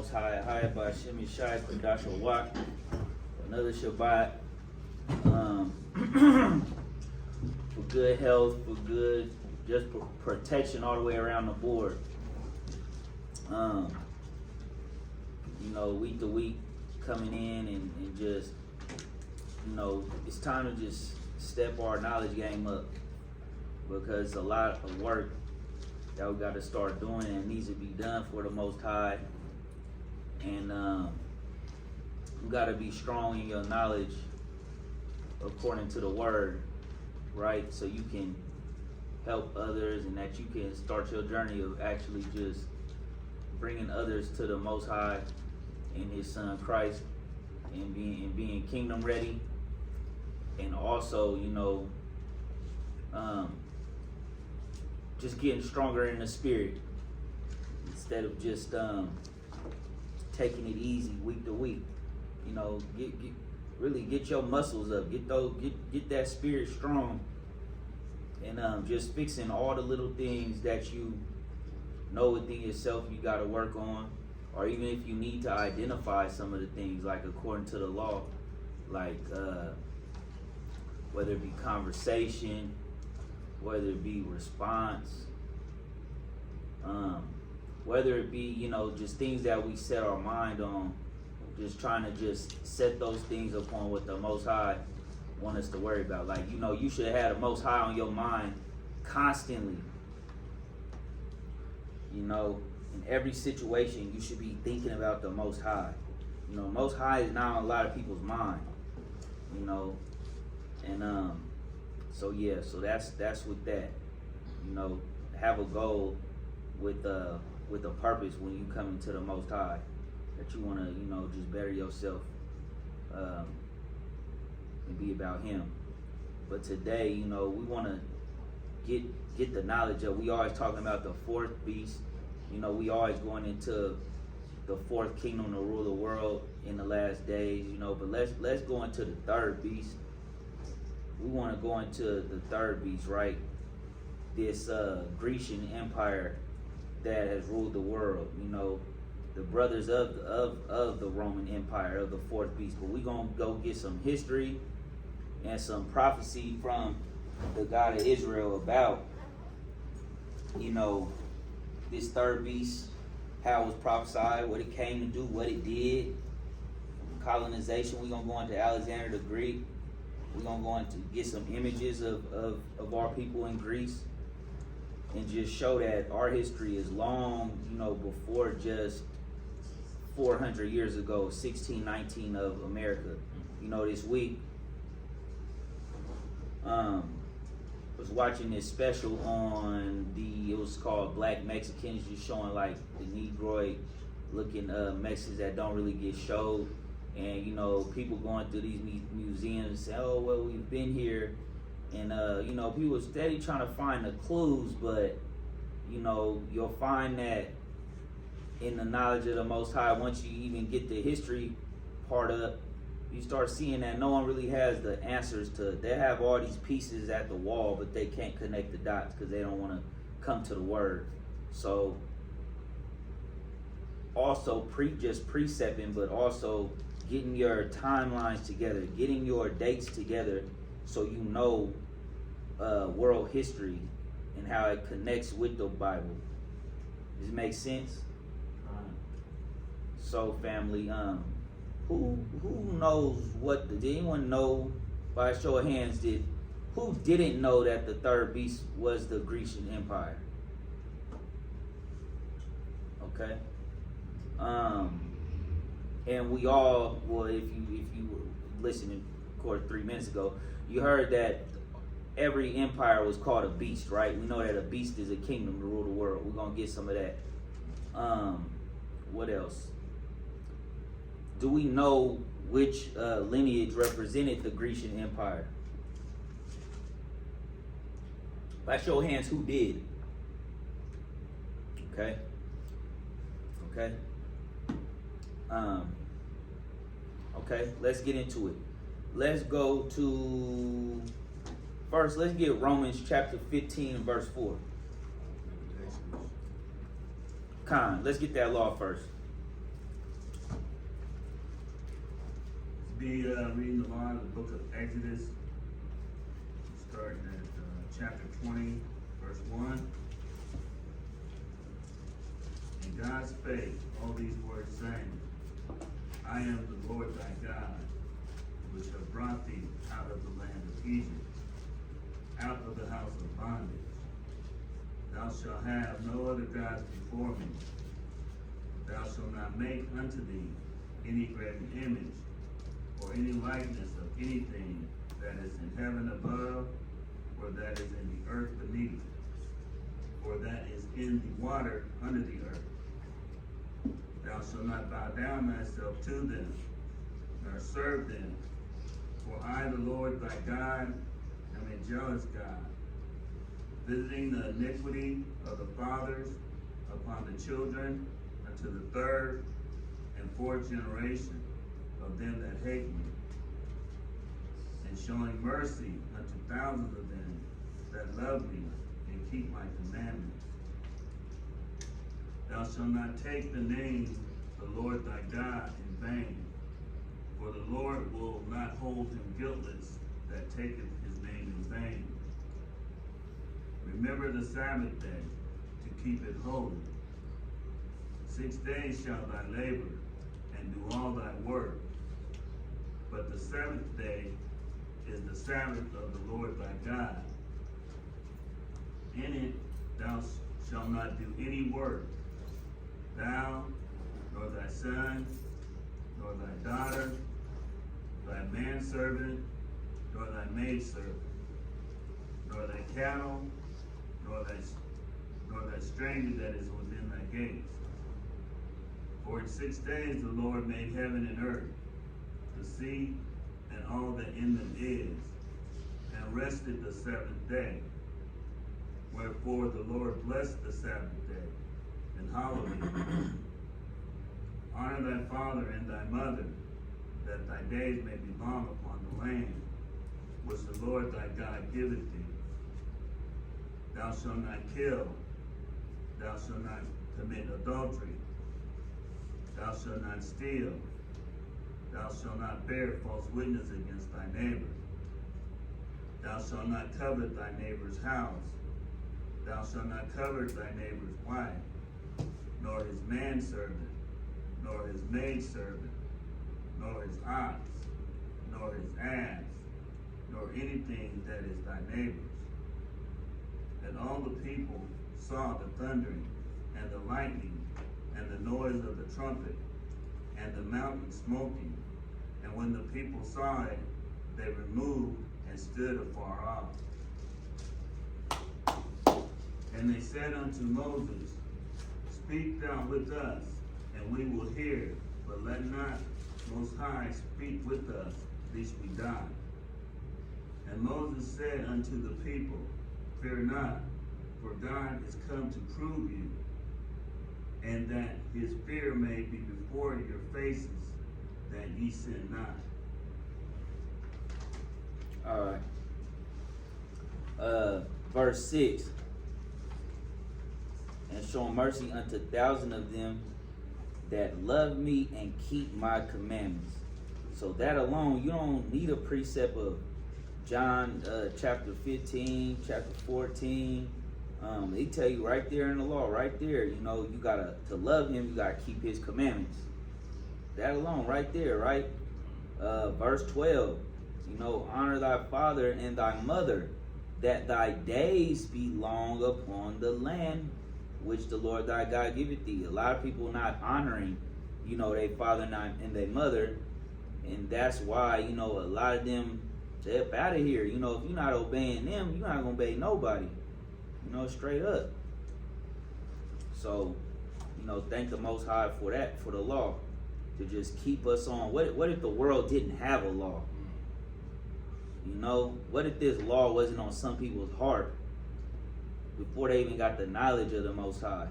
Most High, by Shemi Shai, Kodasha Wak, another Shabbat, for good health, for good, just protection all the way around the board. Week to week coming in and just, it's time to just step our knowledge game up, because a lot of work that we got to start doing and needs to be done for the Most High. And you got to be strong in your knowledge according to the Word, right? So you can help others, and that you can start your journey of actually just bringing others to the Most High in His Son Christ, and being kingdom ready, and also just getting stronger in the spirit instead of just taking it easy week to week. Really get your muscles up, get that spirit strong, and just fixing all the little things that you know within yourself you got to work on, or even if you need to identify some of the things, like according to the law, like whether it be conversation, whether it be response, whether it be just things that we set our mind on, just trying to just set those things upon what the Most High want us to worry about. Like, you should have the Most High on your mind constantly. In every situation, you should be thinking about the Most High. Most High is not on a lot of people's mind. And so that's with that. Have a goal with a purpose when you come into the Most High, that you want to just better yourself and be about Him. But today, we want to get the knowledge of, we always talking about the fourth beast. We always going into the fourth kingdom to rule the world in the last days, but let's go into the third beast. We want to go into the third beast, right? This Grecian Empire that has ruled the world, the brothers of the Roman Empire, of the fourth beast. But we're going to go get some history and some prophecy from the God of Israel about, this third beast, how it was prophesied, what it came to do, what it did. Colonization, we're going to go into Alexander the Greek. We're going to go into get some images of our people in Greece, and just show that our history is long, before just 400 years ago, 1619 of America. This week, was watching this special on it was called Black Mexicans, just showing like the Negroid looking Mexicans that don't really get showed. And people going through these museums and say, oh well, we've been here, and people are steady trying to find the clues, but you'll find that in the knowledge of the Most High, once you even get the history part up, you start seeing that no one really has the answers to it. They have all these pieces at the wall, but they can't connect the dots because they don't want to come to the Word. So also just precepting, but also getting your timelines together, getting your dates together, so world history and how it connects with the Bible. Does it make sense? So family, who knows did anyone know, by a show of hands, who didn't know that the third beast was the Grecian Empire? Okay. And we all, well, if you were listening, of course, 3 minutes ago, you heard that every empire was called a beast, right? We know that a beast is a kingdom to rule the world. We're gonna get some of that. What else? Do we know which lineage represented the Grecian Empire? By show of hands, who did? Okay. Okay, let's get into it. Let's go to, first, let's get Romans chapter 15 and verse 4. Let's get that law first. Be reading the law in the book of Exodus, starting at chapter 20, verse 1. And God spake all these words, saying, I am the Lord thy God, which have brought thee out of the land of Egypt, out of the house of bondage. Thou shalt have no other gods before me. Thou shalt not make unto thee any graven image, or any likeness of anything that is in heaven above, or that is in the earth beneath, or that is in the water under the earth. Thou shalt not bow down thyself to them, nor serve them. For I, the Lord thy God, am a jealous God, visiting the iniquity of the fathers upon the children unto the third and fourth generation of them that hate me, and showing mercy unto thousands of them that love me and keep my commandments. Thou shalt not take the name of the Lord thy God in vain, for the Lord will not hold him guiltless that taketh his name in vain. Remember the Sabbath day to keep it holy. 6 days shalt thou labor and do all thy work. But the seventh day is the Sabbath of the Lord thy God. In it thou shalt not do any work, thou, nor thy son, nor thy daughter, thy manservant, nor thy maidservant, nor thy cattle, nor thy stranger that is within thy gates. For in 6 days the Lord made heaven and earth, the sea, and all that in them is, and rested the seventh day. Wherefore the Lord blessed the Sabbath day, and hallowed it. Honor thy father and thy mother, that thy days may be long upon the land, which the Lord thy God giveth thee. Thou shalt not kill, thou shalt not commit adultery, thou shalt not steal, thou shalt not bear false witness against thy neighbor. Thou shalt not covet thy neighbor's house. Thou shalt not covet thy neighbor's wife, nor his manservant, nor his maidservant, nor his ox, nor his ass, nor anything that is thy neighbor's. And all the people saw the thundering, and the lightning, and the noise of the trumpet, and the mountain smoking. And when the people saw it, they removed and stood afar off. And they said unto Moses, Speak thou with us, and we will hear, but let not Most High speak with us, lest we die. And Moses said unto the people, Fear not, for God is come to prove you, and that his fear may be before your faces, that ye sin not. All right. Verse 6. And show mercy unto thousands of them that love me and keep my commandments. So that alone, you don't need a precept of John chapter 15, chapter 14. They tell you right there in the law, right there, you know, you gotta, to love him, you gotta keep his commandments. That alone, right there, right? Verse 12, you know, honor thy father and thy mother, that thy days be long upon the land which the Lord thy God giveth thee. A lot of people not honoring, you know, their father and their mother, and that's why, you know, a lot of them, they're up out of here. You know, if you're not obeying them, you're not gonna obey nobody. You know, straight up. So, you know, thank the Most High for that, for the law, to just keep us on. What if the world didn't have a law? You know, what if this law wasn't on some people's heart before they even got the knowledge of the Most High?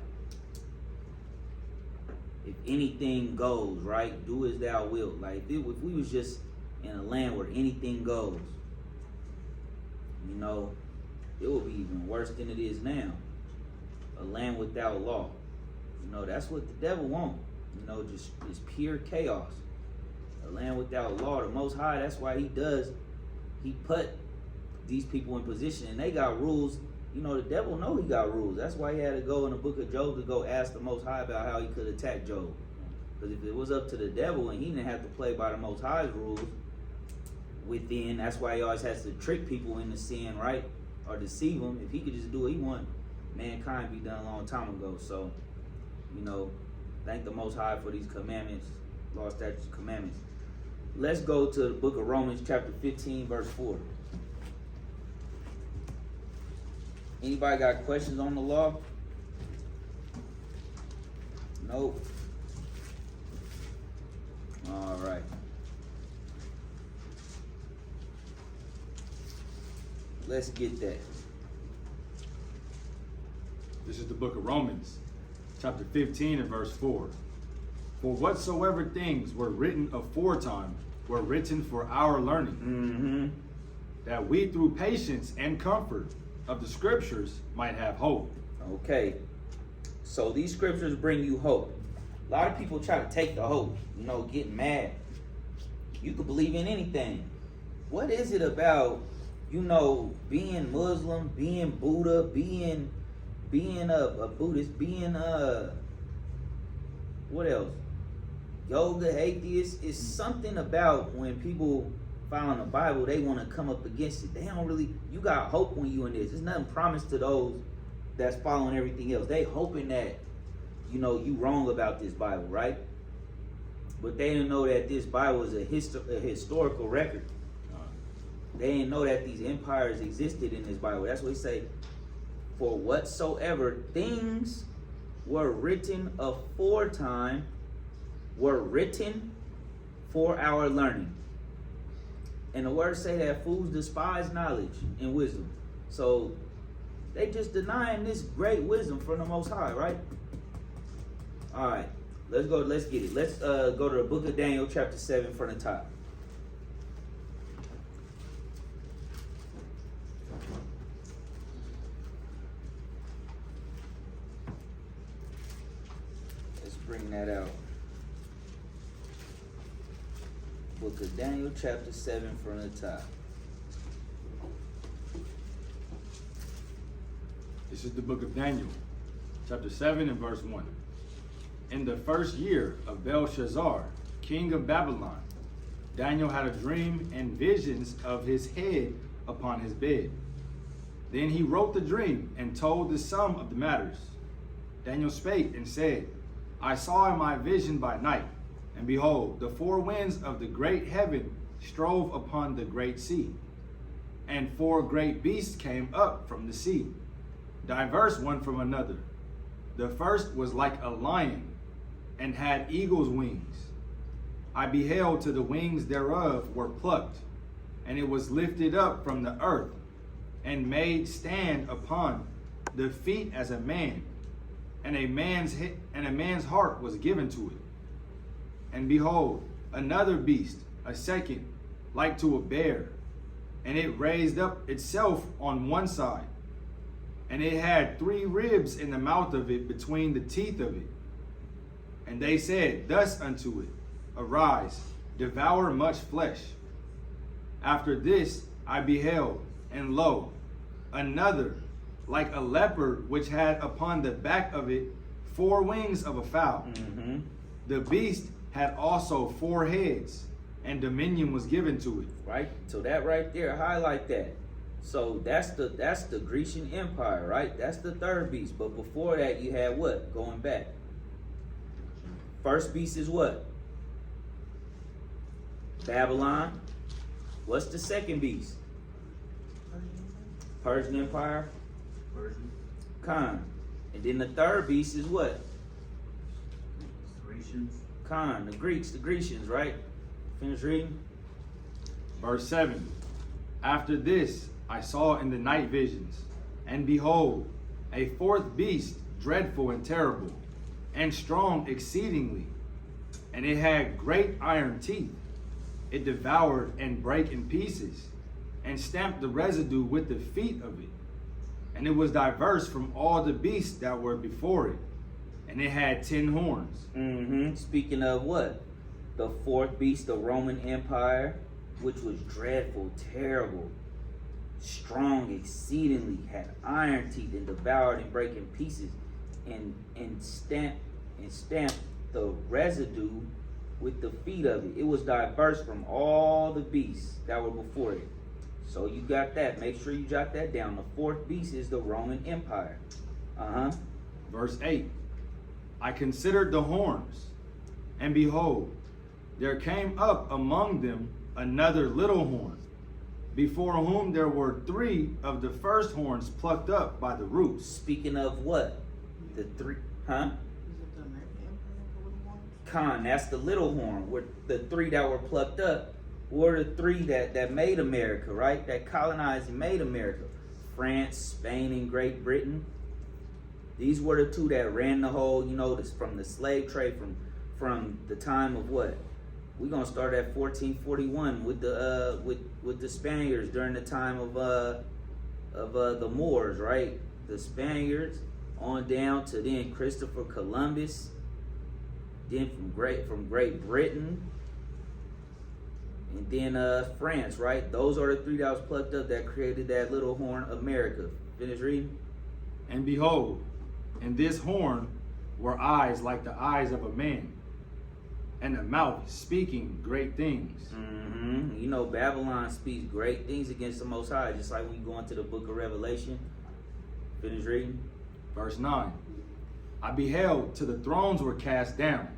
If anything goes, right? Do as thou wilt. Like, if we was just in a land where anything goes, you know, it would be even worse than it is now. A land without law. You know, that's what the devil wants. You know, just pure chaos. A land without law, the Most High, that's why he put these people in position, and they got rules. You know, the devil know he got rules. That's why he had to go in the book of Job to go ask the Most High about how he could attack Job. Because if it was up to the devil and he didn't have to play by the Most High's rules within, that's why he always has to trick people into sin, right? Or deceive them. If he could just do what he want, mankind be done a long time ago. So, you know, thank the Most High for these commandments, law, statutes, commandments. Let's go to the book of Romans chapter 15, verse 4. Anybody got questions on the law? Nope. All right. Let's get that. This is the book of Romans, chapter 15 and verse 4. For whatsoever things were written aforetime were written for our learning, that we through patience and comfort of the scriptures might have hope. Okay. So these scriptures bring you hope. A lot of people try to take the hope, you know, getting mad. You could believe in anything. What is it about, you know, being Muslim, being Buddha, being a Buddhist, being what else? Yoga, atheist. It's something about when people following the Bible, they want to come up against it. They don't really, you got hope when you in this. There's nothing promised to those that's following everything else. They hoping that, you know, you wrong about this Bible, right? But they didn't know that this Bible is a historical record. They didn't know that these empires existed in this Bible. That's what he say. For whatsoever things were written aforetime were written for our learning. And the words say that fools despise knowledge and wisdom. So they just denying this great wisdom from the Most High, right? All right, let's go. Let's get it. Let's go to the book of Daniel, chapter 7, from the top. Let's bring that out. Book of Daniel, chapter 7, from the top. This is the book of Daniel, chapter 7 and verse 1. In the first year of Belshazzar, king of Babylon, Daniel had a dream and visions of his head upon his bed. Then he wrote the dream and told the sum of the matters. Daniel spake and said, I saw in my vision by night, and behold, the four winds of the great heaven strove upon the great sea. And four great beasts came up from the sea, diverse one from another. The first was like a lion, and had eagle's wings. I beheld till the wings thereof were plucked, and it was lifted up from the earth, and made stand upon the feet as a man, and a man's heart was given to it. And behold, another beast, a second, like to a bear, and it raised up itself on one side, and it had 3 ribs in the mouth of it between the teeth of it. And they said thus unto it, Arise, devour much flesh. After this I beheld, and lo, another, like a leopard, which had upon the back of it 4 wings of a fowl. The beast had also 4 heads, and dominion was given to it. Right? So that right there, highlight that. So that's the Grecian Empire, right? That's the third beast. But before that, you had what? Going back. First beast is what? Babylon. What's the second beast? Persian Empire. Persian, Khan. And then the third beast is what? Grecians, Khan. The Greeks, the Grecians, right? Finish reading. Verse 7. After this I saw in the night visions, and behold, a fourth beast, dreadful and terrible, and strong exceedingly. And it had great iron teeth. It devoured and brake in pieces, and stamped the residue with the feet of it. And it was diverse from all the beasts that were before it. And it had 10 horns. Speaking of what? The fourth beast, the Roman Empire, which was dreadful, terrible, strong exceedingly, had iron teeth, and devoured and brake in pieces, and stamped the residue with the feet of it. It was diverse from all the beasts that were before it. So you got that. Make sure you jot that down. The fourth beast is the Roman Empire. Verse 8. I considered the horns, and behold, there came up among them another little horn, before whom there were 3 of the first horns plucked up by the roots. Speaking of what? The 3, Khan, that's the little horn. Were the 3 that were plucked up were the 3 that made America, right? That colonized and made America. France, Spain, and Great Britain. These were the 2 that ran the whole, this from the slave trade from the time of what? We're gonna start at 1441 with the Spaniards during the time of the Moors, right? The Spaniards on down to then Christopher Columbus, then from Great Britain, and then France, right? Those are the 3 that was plucked up that created that little horn, America. Finish reading. And behold, in this horn were eyes like the eyes of a man, and a mouth speaking great things. Babylon speaks great things against the Most High, just like when you go into the book of Revelation. Finish reading. Verse 9. I beheld till the thrones were cast down,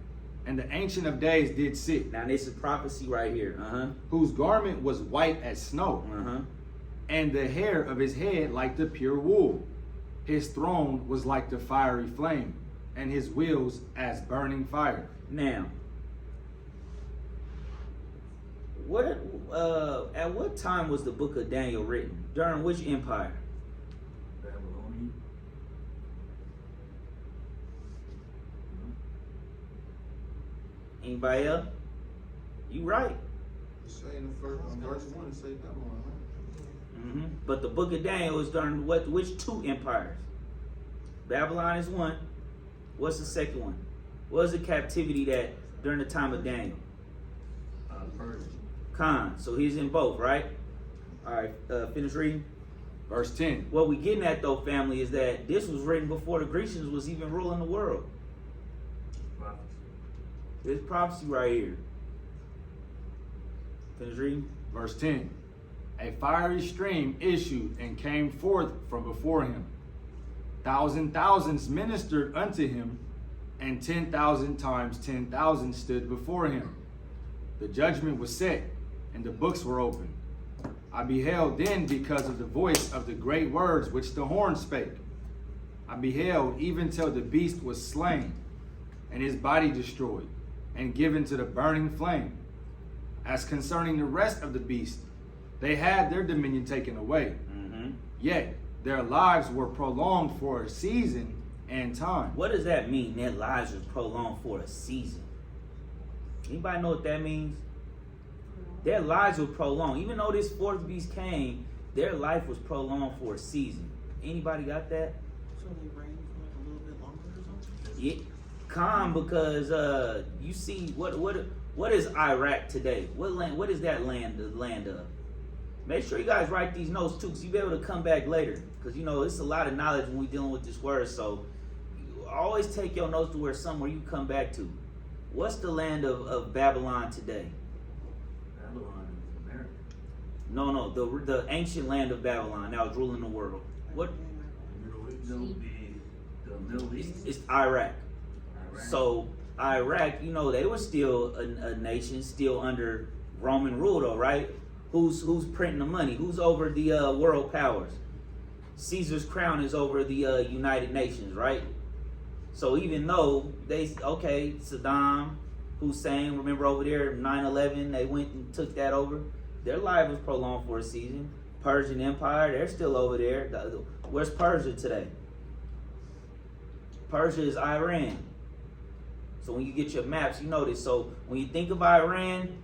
and the Ancient of Days did sit. Now this is prophecy right here. Whose garment was white as snow, and the hair of his head like the pure wool. His throne was like the fiery flame, and his wheels as burning fire. Now, at what time was the book of Daniel written? During which empire? Babylonian. Anybody else? You right. Say in the first verse 1, say Babylon, right? But the book of Daniel is during which 2 empires? Babylon is one. What's the second one? What was the captivity that during the time of Daniel? Persia. Khan. So he's in both, right? All right. Finish reading. Verse 10. What we getting at though, family, is that this was written before the Grecians was even ruling the world. Prophecy. There's prophecy right here. Finish reading. Verse 10. A fiery stream issued and came forth from before him. Thousands ministered unto him, and 10,000 times 10,000 stood before him. The judgment was set, and the books were opened. I beheld then because of the voice of the great words which the horn spake. I beheld even till the beast was slain, and his body destroyed, and given to the burning flame. As concerning the rest of the beast, they had their dominion taken away. Yet their lives were prolonged for a season and time. What does that mean? Their lives were prolonged for a season. Anybody know what that means? Their lives were prolonged. Even though this fourth beast came, their life was prolonged for a season. Anybody got that? So they reigned for like a little bit longer or something? Yeah, calm, because you see what is Iraq today? What is that land? The land of? Make sure you guys write these notes too, because you'll be able to come back later. Because it's a lot of knowledge when we're dealing with this word. So always take your notes to where somewhere you come back to. What's the land of Babylon today? Babylon is America. No, the ancient land of Babylon that was ruling the world. What? The Middle East. It's Iraq. Iraq. So Iraq, they were still a nation, still under Roman rule, though, right? Who's printing the money? Who's over the world powers? Caesar's crown is over the United Nations, right? So even though Saddam Hussein, remember over there, 9/11, they went and took that over. Their life was prolonged for a season. Persian Empire, they're still over there. Where's Persia today? Persia is Iran. So when you get your maps, you know this. So when you think of Iran,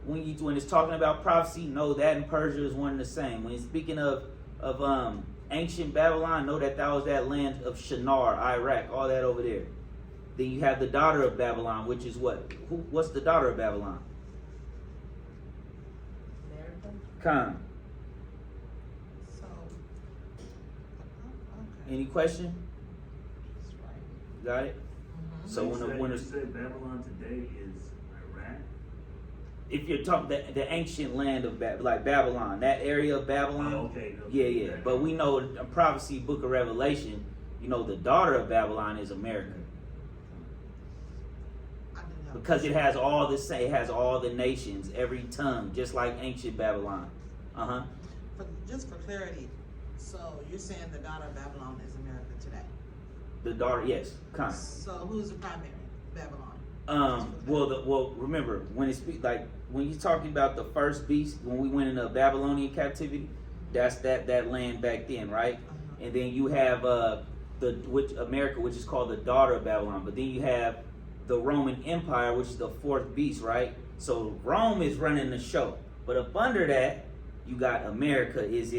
when it's talking about prophecy, know that and Persia is one and the same. When it's speaking of ancient Babylon, know that was that land of Shinar, Iraq, all that over there. Then you have the daughter of Babylon, which is what? What's the daughter of Babylon? America. Khan. So, okay. Any question? That's right. Got it? So when you said Babylon today is Iraq. if you're talking the ancient land of like Babylon, that area of Babylon. Oh, okay. Yeah. But we know in prophecy, book of Revelation, you know, the daughter of Babylon is America. I didn't have Because it has all the it has all the nations, every tongue, just like ancient Babylon. Just for clarity, so you're saying the daughter of Babylon is America today? The daughter, yes, kind. So who's the primary? Babylon. Well, remember when it speak like when you're talking about the first beast when we went into Babylonian captivity, that's that land back then, right? And then you have America, which is called the daughter of Babylon. But then you have the Roman Empire, which is the fourth beast, right? So Rome is running the show, but up under that, you got America is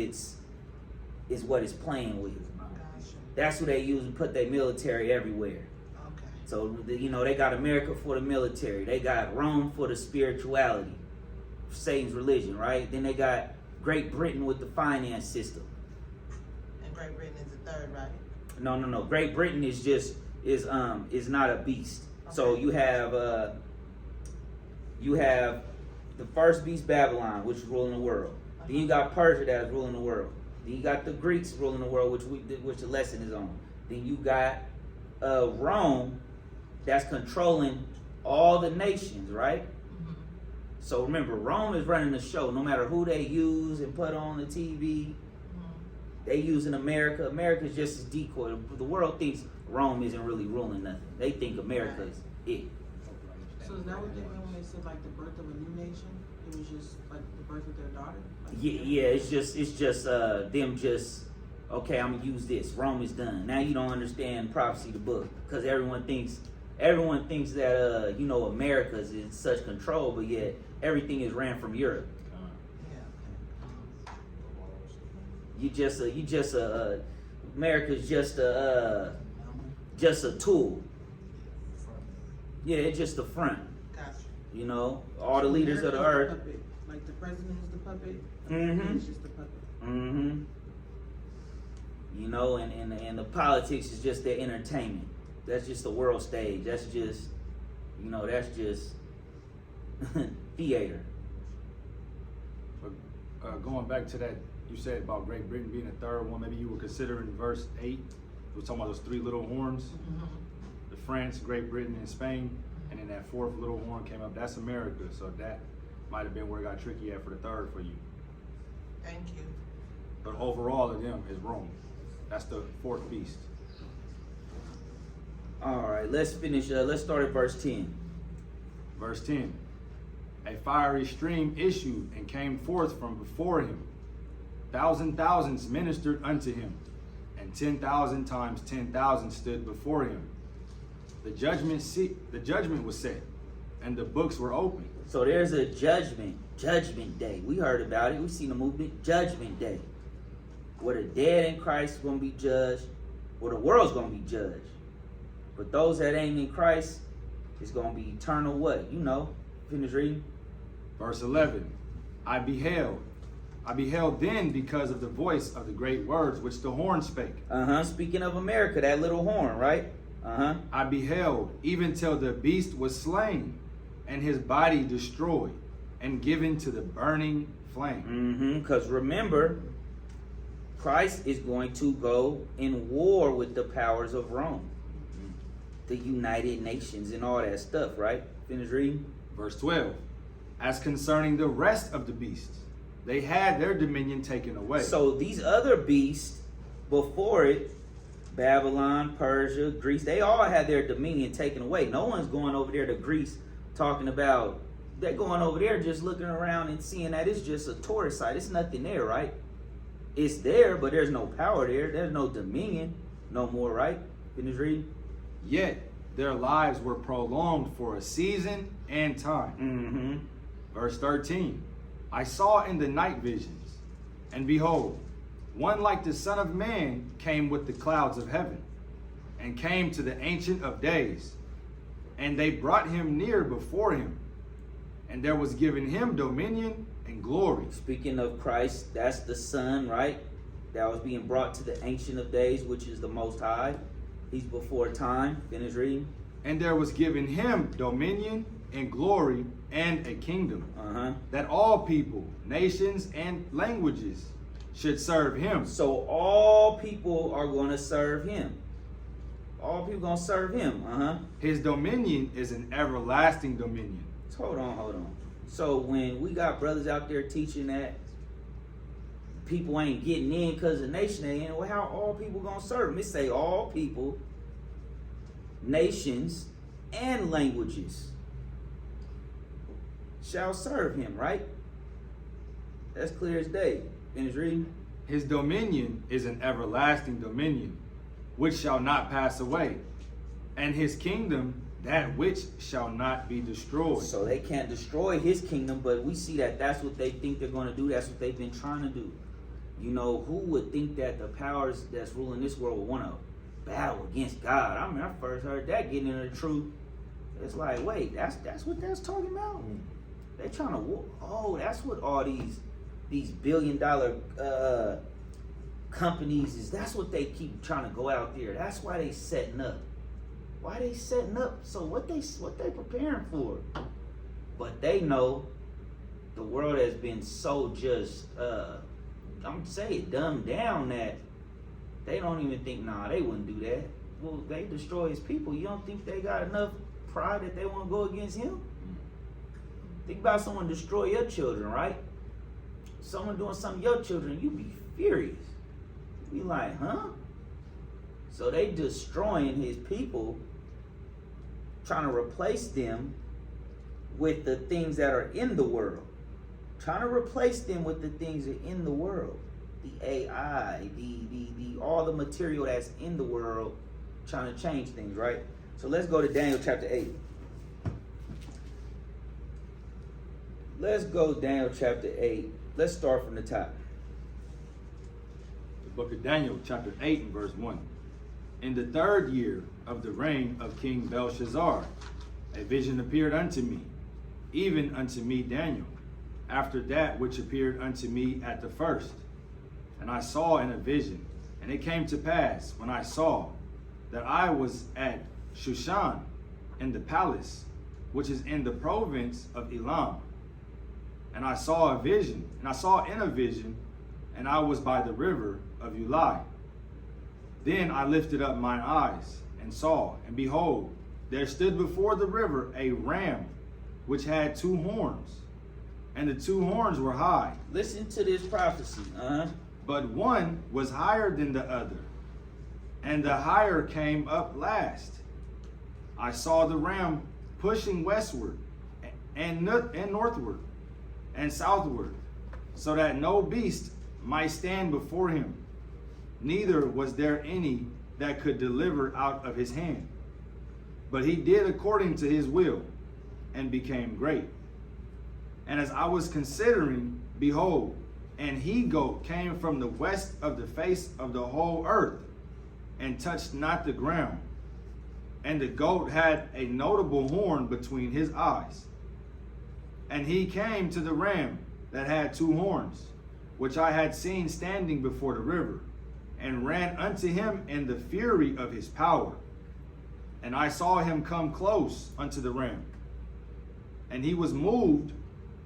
what it's playing with. Gotcha. That's what they use and put their military everywhere. Okay. So, you know, they got America for the military. They got Rome for the spirituality, Satan's religion, right? Then they got Great Britain with the finance system. And Great Britain is the third, right? No. Great Britain is not a beast. Okay. So you have the first beast, Babylon, which is ruling the world. Then you got Persia that is ruling the world. Then you got the Greeks ruling the world, which the lesson is on. Then you got Rome that's controlling all the nations, right? So remember, Rome is running the show. No matter who they use and put on the TV, they using America. America is just a decoy. The world thinks Rome isn't really ruling nothing. They think America is it. So is that what they meant when they said like the birth of a new nation? It was just like the birth of their daughter? Like, Yeah. It's just them just okay. I'm gonna use this. Rome is done. Now you don't understand prophecy, the book, because everyone thinks that you know America is in such control, but yet everything is ran from Europe. Yeah. America's just a tool. Yeah, it's just the front. Gotcha. You know, all the leaders of the earth. Puppet. Like the president is the puppet. Mhm. It's just the puppet. You know, and the politics is just their entertainment. That's just the world stage. That's just, you know, that's just theater. But going back to that, you said about Great Britain being the third one. Maybe you were considering verse 8. We were talking about those three little horns. The France, Great Britain, and Spain. And then that fourth little horn came up. That's America. So that might have been where it got tricky at for the third for you. Thank you. But overall of them is Rome. That's the fourth beast. All right, let's finish. Let's start at verse 10. Verse 10. A fiery stream issued and came forth from before him. Thousands ministered unto him, and 10,000 times 10,000 stood before him. The judgment was set, and the books were opened. So there's a judgment day. We heard about it. We seen the movement, Judgment Day, where the dead in Christ is going to be judged, where the world's going to be judged. But those that ain't in Christ is going to be eternal what? You know. Finish reading. Verse 11. I beheld then because of the voice of the great words which the horn spake. Speaking of America, that little horn, right? I beheld even till the beast was slain, and his body destroyed, and given to the burning flame. Because remember, Christ is going to go in war with the powers of Rome, the United Nations and all that stuff, right? Finish reading. Verse 12. As concerning the rest of the beasts, they had their dominion taken away. So these other beasts before it, Babylon, Persia, Greece, they all had their dominion taken away. No one's going over there to Greece talking about, they're going over there just looking around and seeing that it's just a tourist site. It's nothing there, right? It's there, but there's no power there. There's no dominion no more, right? Finish reading. Yet their lives were prolonged for a season and time. Verse 13. I saw in the night visions, and behold, one like the Son of Man came with the clouds of heaven, and came to the Ancient of Days, And they brought him near before him, and there was given him dominion and glory. Speaking of Christ, that's the Son, right? That was being brought to the Ancient of Days, which is the Most High. He's before time. Finish reading. And there was given him dominion and glory and a kingdom, that all people, nations, and languages should serve him. So all people are going to serve him. All people going to serve him. His dominion is an everlasting dominion. Hold on. So when we got brothers out there teaching that people ain't getting in because the nation they in, well, how all people going to serve him? It say all people, nations, and languages shall serve him, right? That's clear as day. Finish reading. His dominion is an everlasting dominion, which shall not pass away, and his kingdom that which shall not be destroyed. So they can't destroy his kingdom, but we see that that's what they think they're going to do. That's what they've been trying to do. You know, who would think that the powers that's ruling this world would want to battle against God? I mean, I first heard that getting into the truth. It's like, wait, that's what that's talking about? They're trying to, that's what all these billion-dollar companies is. That's what they keep trying to go out there. That's why they setting up. Why they setting up? So what they preparing for? But they know the world has been so just I'm saying dumbed down that they don't even think, they wouldn't do that. Well, they destroy his people. You don't think they got enough pride that they want to go against him? Think about someone destroy your children, right? Someone doing something to your children, you be furious. You be like, huh? So they destroying his people, trying to replace them with the things that are in the world. Trying to replace them with the things that are in the world. The AI, the all the material that's in the world, trying to change things, right? So let's go to Daniel chapter 8. Let's go Daniel chapter 8. Let's start from the top. The book of Daniel, chapter 8 and verse 1. In the 3rd year of the reign of King Belshazzar, a vision appeared unto me, even unto me Daniel, after that which appeared unto me at the first. And I saw in a vision, and it came to pass, when I saw, that I was at Shushan, in the palace, which is in the province of Elam. And I saw a vision, and I saw in a vision, and I was by the river of Ulai. Then I lifted up mine eyes, and saw, and behold, there stood before the river a ram, which had 2 horns, and the 2 horns were high. Listen to this prophecy. But one was higher than the other, and the higher came up last. I saw the ram pushing westward, and northward, and southward, so that no beast might stand before him, neither was there any that could deliver out of his hand. But he did according to his will, and became great. And as I was considering, behold, an he-goat came from the west of the face of the whole earth, and touched not the ground. And the goat had a notable horn between his eyes. And he came to the ram that had 2 horns, which I had seen standing before the river, and ran unto him in the fury of his power. And I saw him come close unto the ram, and he was moved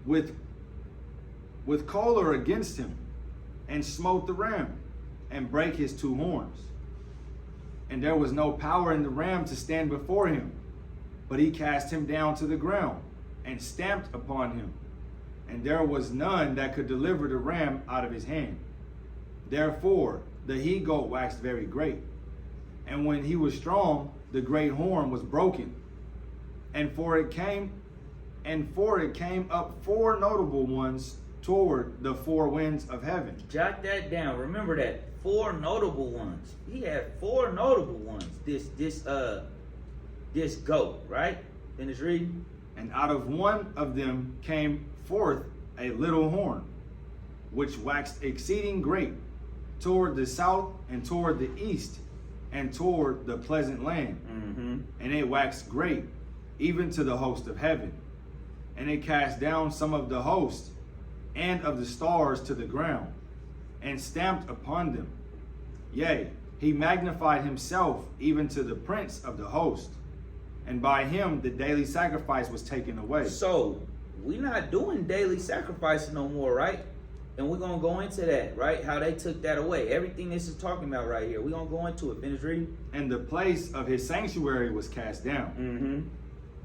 with choler against him, and smote the ram, and brake his 2 horns. And there was no power in the ram to stand before him, but he cast him down to the ground, and stamped upon him, and there was none that could deliver the ram out of his hand. Therefore the he-goat waxed very great, and when he was strong, the great horn was broken, and for it came up 4 notable ones toward the 4 winds of heaven. Jot that down. Remember that 4 notable ones. He had 4 notable ones. This goat, right? Finish reading. And out of one of them came forth a little horn, which waxed exceeding great, toward the south and toward the east, and toward the pleasant land. And it waxed great, even to the host of heaven. And it cast down some of the host and of the stars to the ground, and stamped upon them. Yea, he magnified himself even to the prince of the host, and by him the daily sacrifice was taken away. So we're not doing daily sacrificing no more, right? And we're gonna go into that, right? How they took that away. Everything this is talking about right here. We're gonna go into it. Finish reading. And the place of his sanctuary was cast down, Mm-hmm.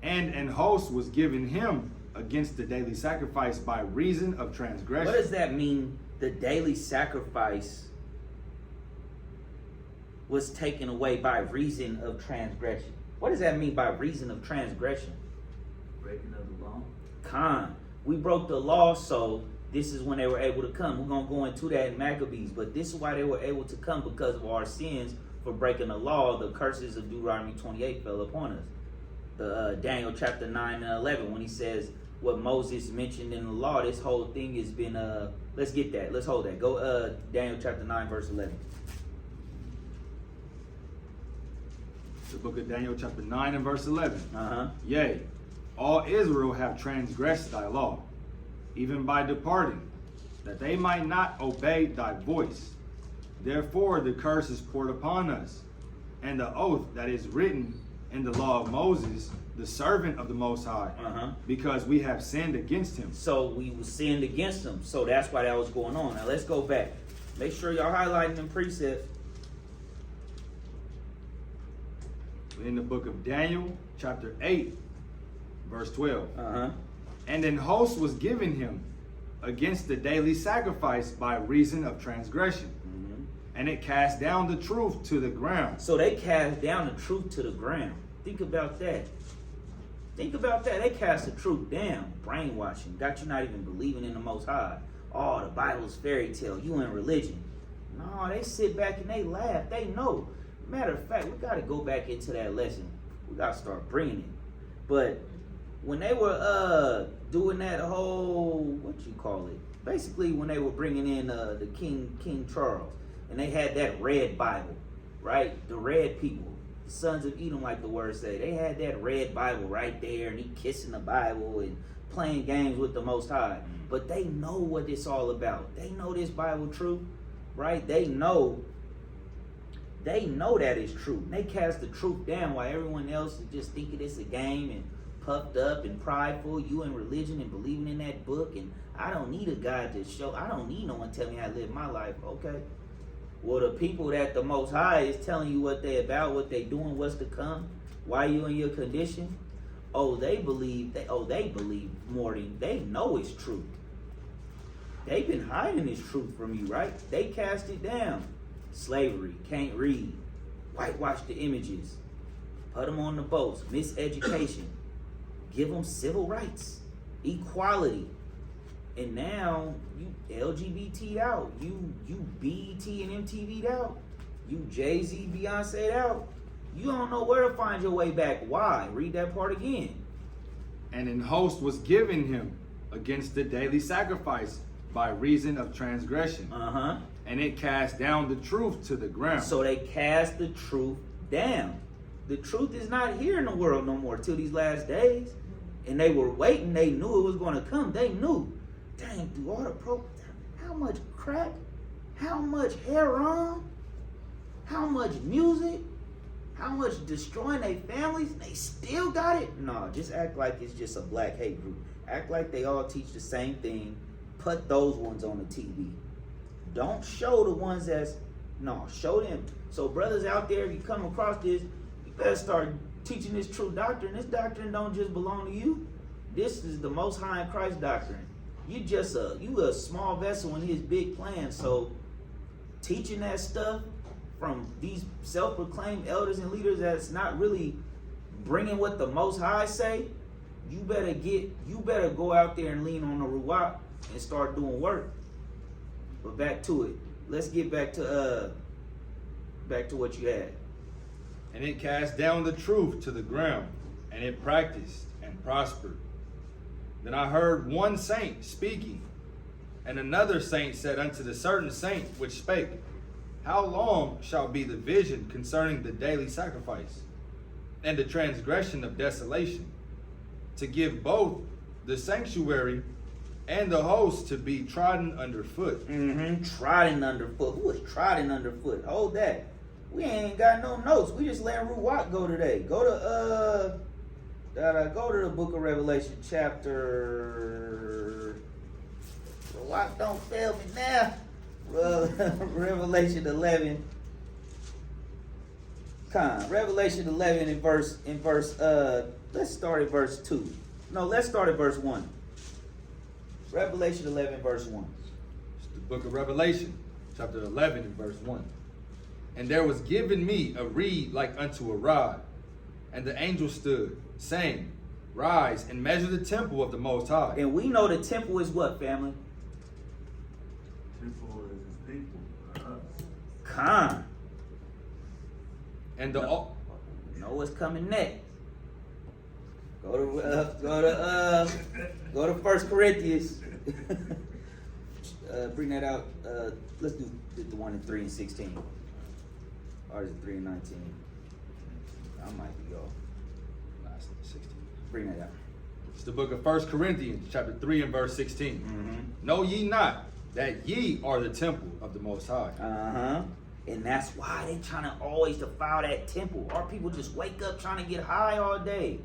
and an host was given him against the daily sacrifice by reason of transgression. What does that mean? The daily sacrifice was taken away by reason of transgression. What does that mean by reason of transgression? Breaking of the law. Con. We broke the law, so this is when they were able to come. We're going to go into that in Maccabees, but this is why they were able to come, because of our sins for breaking the law. The curses of Deuteronomy 28 fell upon us. The Daniel chapter 9 and 11, when he says what Moses mentioned in the law, this whole thing has been, let's get that. Let's hold that. Go Daniel chapter 9, verse 11. The book of Daniel chapter 9 and verse 11. Uh-huh. Yea, all Israel have transgressed thy law, even by departing, that they might not obey thy voice. Therefore the curse is poured upon us, and the oath that is written in the law of Moses, the servant of the Most High, because we have sinned against him. So we sinned against him. So that's why that was going on. Now let's go back. Make sure y'all highlighting them precepts. In the book of Daniel, chapter 8, verse 12. Uh-huh. And an host was given him against the daily sacrifice by reason of transgression. Mm-hmm. And it cast down the truth to the ground. So they cast down the truth to the ground. Think about that. Think about that. They cast the truth down. Brainwashing. Got you not even believing in the Most High. Oh, the Bible's fairy tale. You in religion. No, they sit back and they laugh. They know. Matter of fact, we got to go back into that lesson. We got to start bringing it. But when they were doing that whole, what you call it? Basically, when they were bringing in the King Charles, and they had that red Bible, right? The red people, the sons of Edom, like the words say. They had that red Bible right there, and he kissing the Bible and playing games with the Most High. But they know what it's all about. They know this Bible true, right? They know that it's true. They cast the truth down while everyone else is just thinking it's a game and puffed up and prideful. You in religion and believing in that book, and I don't need a God to show. I don't need no one tell me how to live my life. Okay. Well, the people that the Most High is telling you what they about, what they doing, what's to come, why you in your condition. Oh, they believe more than they know it's true. They've been hiding this truth from you, right? They cast it down. Slavery, can't read, whitewash the images, put them on the boats, miseducation, give them civil rights, equality, and now you LGBT out, you BET and MTV'd out, you Jay-Z, Beyonce'd out. You don't know where to find your way back. Why? Read that part again. And an host was given him against the daily sacrifice by reason of transgression. Uh-huh. And it cast down the truth to the ground. So they cast the truth down. The truth is not here in the world no more till these last days. And they were waiting. They knew it was going to come. They knew. Dang, through all the how much crack? How much heroin? How much music? How much destroying their families? They still got it? No, just act like it's just a black hate group. Act like they all teach the same thing. Put those ones on the TV. Don't show the ones show them. So brothers out there, if you come across this, you better start teaching this true doctrine. This doctrine don't just belong to you. This is the Most High in Christ doctrine. You a small vessel in his big plan. So teaching that stuff from these self-proclaimed elders and leaders that's not really bringing what the Most High say, you better go out there and lean on the Ruach and start doing work. But back to it. Let's get back to what you had. And it cast down the truth to the ground, and it practiced and prospered. Then I heard one saint speaking, and another saint said unto the certain saint which spake, How long shall be the vision concerning the daily sacrifice, and the transgression of desolation, to give both the sanctuary and the host to be trodden underfoot. Trodden underfoot. Who is trodden underfoot? Hold that. We ain't got no notes. We just letting Ruwak go today. Go to the book of Revelation chapter. Ruwak, don't fail me now. Revelation 11. Revelation 11 in verse. Let's start at verse 2. No, let's start at verse 1. Revelation 11 verse 1. It's the book of Revelation, chapter 11 and verse 1. And there was given me a reed like unto a rod, and the angel stood, saying, Rise and measure the temple of the Most High. And we know the temple is what, family? Temple is his people, us. Khan. And the Know what's coming next. Go to 1 Corinthians. Bring that out. Let's do the one in 3 and 16. Or is it 3 and 19? I might be off. 16. Bring that out. It's the book of 1 Corinthians, chapter 3 and verse 16. Know ye not that ye are the temple of the Most High? And that's why they trying to always defile that temple. Our people just wake up trying to get high all day.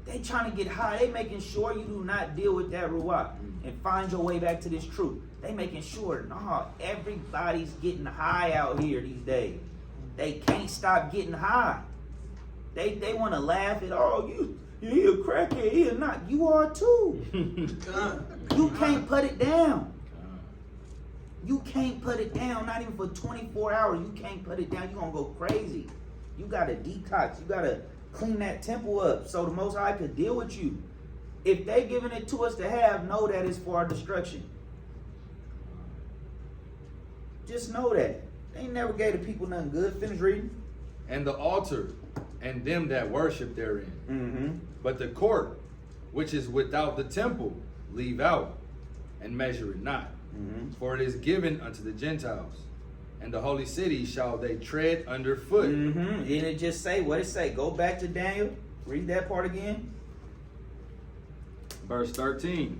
They trying to get high. They making sure you do not deal with that ruwak and find your way back to this truth. They making sure, everybody's getting high out here these days. They can't stop getting high. They want to laugh at, he a crackhead, he or not. You are too. You can't put it down. You can't put it down, not even for 24 hours. You can't put it down. You're going to go crazy. You got to detox. You got to clean that temple up so the Most High could deal with you. If they giving it to us to have, know that it's for our destruction. Just know that. They ain't never gave the people nothing good. Finish reading. And the altar and them that worship therein. But the court, which is without the temple, leave out, and measure it not. For it is given unto the Gentiles, and the holy city shall they tread underfoot. Didn't it just say, what it say? Go back to Daniel. Read that part again. Verse 13.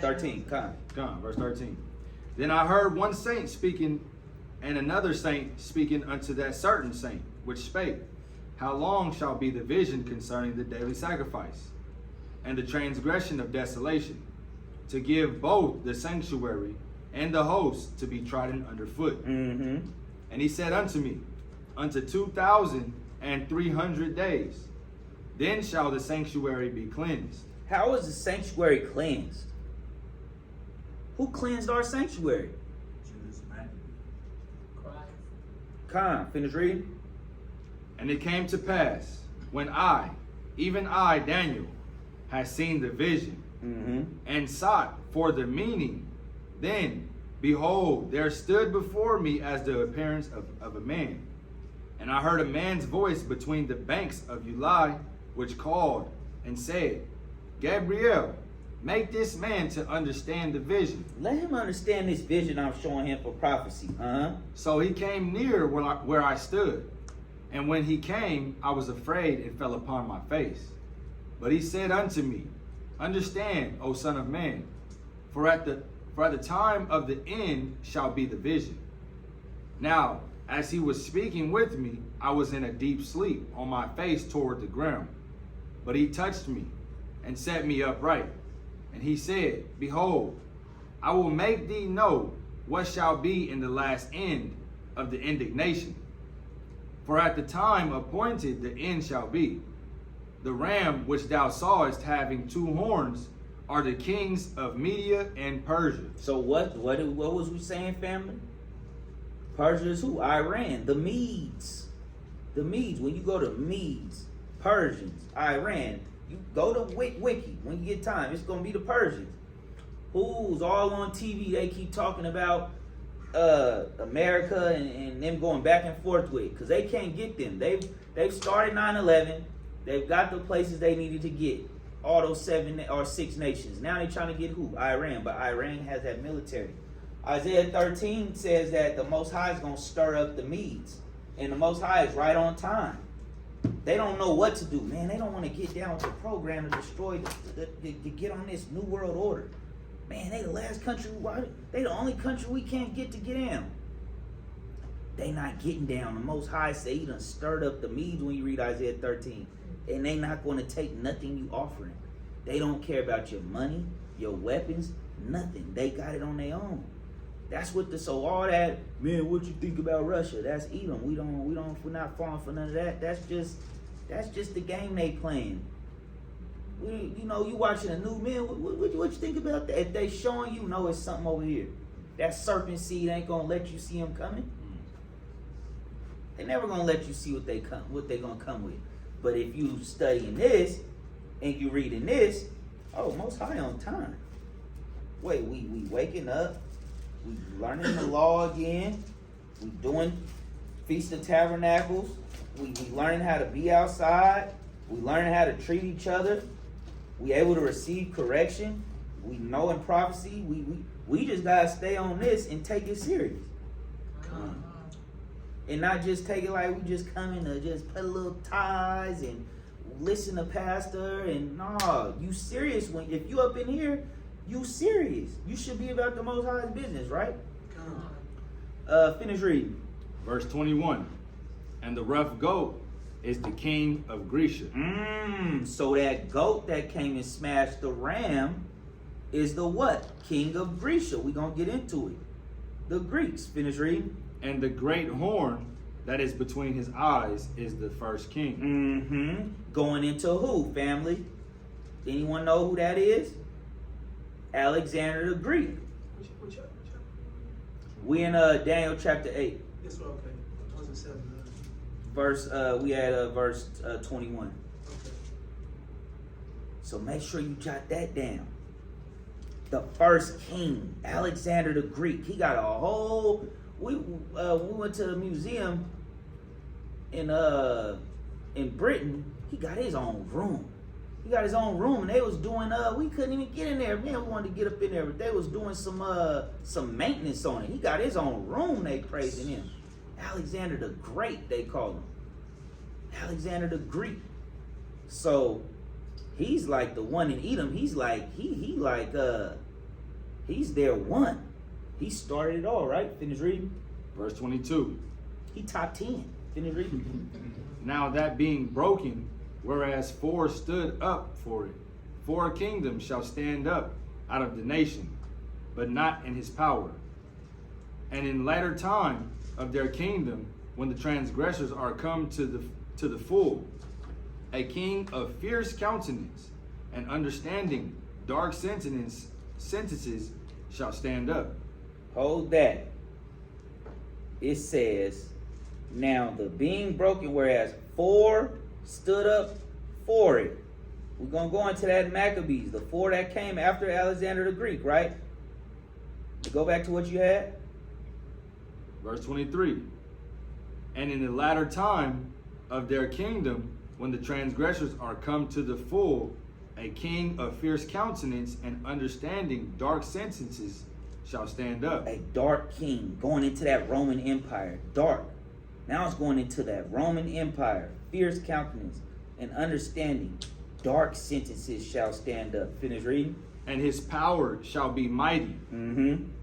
13. Come, verse 13. Then I heard one saint speaking, and another saint speaking unto that certain saint, which spake, How long shall be the vision concerning the daily sacrifice, and the transgression of desolation, to give both the sanctuary and the host to be trodden underfoot? And he said unto me, Unto 2,300 days, then shall the sanctuary be cleansed. How is the sanctuary cleansed? Who cleansed our sanctuary? Judas Maccabees. Finish reading. And it came to pass, when I, even I, Daniel, had seen the vision, and sought for the meaning, then, behold, there stood before me as the appearance of a man. And I heard a man's voice between the banks of Ulai, which called and said, Gabriel, make this man to understand the vision. Let him understand this vision I'm showing him for prophecy. So he came near where I stood. And when he came, I was afraid and fell upon my face. But he said unto me, Understand, O son of man, for at the time of the end shall be the vision. Now, as he was speaking with me, I was in a deep sleep, on my face toward the ground. But he touched me and set me upright. And he said, Behold, I will make thee know what shall be in the last end of the indignation. For at the time appointed the end shall be. The ram which thou sawest having 2 horns are the kings of Media and Persia. So what was we saying, family? Persia is who? Iran. The Medes. The Medes. When you go to Medes, Persians, Iran, you go to Wiki when you get time. It's going to be the Persians. Who's all on TV, they keep talking about America and them going back and forth with, because they can't get them. They've started 9/11. They've got the places they needed to get. All those 7 or 6 nations. Now they're trying to get who? Iran. But Iran has that military. Isaiah 13 says that the Most High is going to stir up the Medes. And the Most High is right on time. They don't know what to do, man. They don't want to get down with the program to destroy, to get on this new world order. Man, they the last country, they the only country we can't get down. They not getting down. The Most High say he done stirred up the Medes when you read Isaiah 13. And they not going to take nothing you offering. They don't care about your money, your weapons, nothing. They got it on their own. That's what so all that, man, what you think about Russia? That's Edom. We're not falling for none of that. That's just the game they playing. You watching a new man, what you think about that? If they showing you, no, it's something over here. That serpent seed ain't gonna let you see them coming. They never gonna let you see what they gonna come with. But if you studying this and you reading this, oh, Most High on time. Wait, we waking up. We learning the law again. We doing Feast of Tabernacles. We learning how to be outside. We learning how to treat each other. We able to receive correction. We know in prophecy. We just gotta stay on this and take it serious. And not just take it like we just coming to just put a little ties and listen to pastor and nah, you serious if you up in here. You serious. You should be about the Most High's business, right? Finish reading. Verse 21. And the rough goat is the king of Grecia. So that goat that came and smashed the ram is the what? King of Grecia. We're going to get into it. The Greeks. Finish reading. And the great horn that is between his eyes is the first king. Going into who, family? Anyone know who that is? Alexander the Greek. Which chapter? We in Daniel chapter 8. Yes, well, okay. I was in 7. We had verse 21. Okay. So make sure you jot that down. The first king, Alexander the Greek. He got a whole. We went to the museum in Britain. He got his own room. He got his own room, and they was doing we couldn't even get in there. Man, we wanted to get up in there, but they was doing some maintenance on it. He got his own room. They praising him. Alexander the Great, they call him. Alexander the Greek. So he's like the one in Edom. He's like he's their one. He started it all, right? Finish reading. Verse 22. He top 10. Finish reading. Now that being broken, whereas 4 stood up for it, 4 kingdoms shall stand up out of the nation, but not in his power. And in latter time of their kingdom, when the transgressors are come to the full, a king of fierce countenance and understanding dark sentences shall stand up. Hold that. It says, now the being broken, whereas 4 stood up for it. We're going to go into that in Maccabees, the 4 that came after Alexander the Greek, right? Go back to what you had. Verse 23. And in the latter time of their kingdom, when the transgressors are come to the full, a king of fierce countenance and understanding dark sentences shall stand up. A dark king going into that Roman Empire. Dark. Now it's going into that Roman Empire. Fierce countenance and understanding. Dark sentences shall stand up. Finish reading. And his power shall be mighty,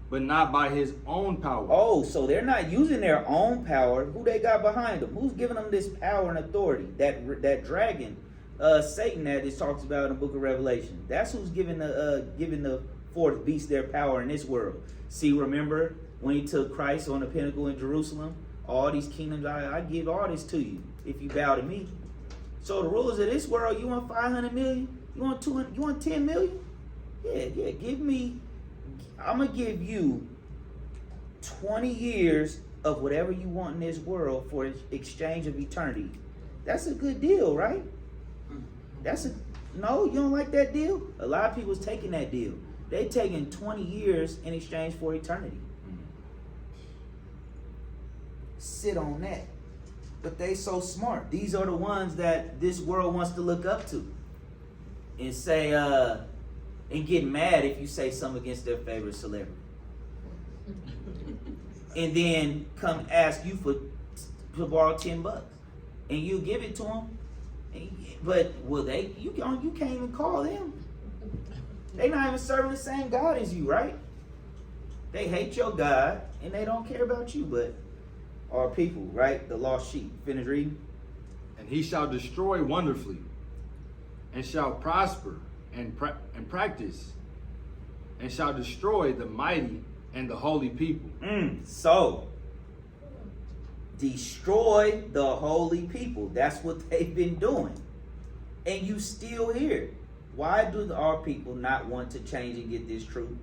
but not by his own power. Oh, so they're not using their own power. Who they got behind them? Who's giving them this power and authority? That dragon, Satan, that is talks about in the book of Revelation. That's who's giving the fourth beast their power in this world. See, remember when he took Christ on the pinnacle in Jerusalem? All these kingdoms, I give all this to you if you bow to me. So the rulers of this world, you want 500 million? You want 200? You want 10 million? Yeah, give me. I'm gonna give you 20 years of whatever you want in this world for exchange of eternity. That's a good deal, right? No, you don't like that deal? A lot of people's taking that deal. They taking 20 years in exchange for eternity. Sit on that. But they so smart. These are the ones that this world wants to look up to. And say, and get mad if you say something against their favorite celebrity. and then come ask you to borrow $10, and you give it to them. But will they? You can't even call them. They not even serving the same God as you, right? They hate your God and they don't care about you, but our people, right? The lost sheep. Finish reading. And he shall destroy wonderfully, and shall prosper and practice, and shall destroy the mighty and the holy people. So, destroy the holy people. That's what they've been doing. And you still here. Why do our people not want to change and get this truth?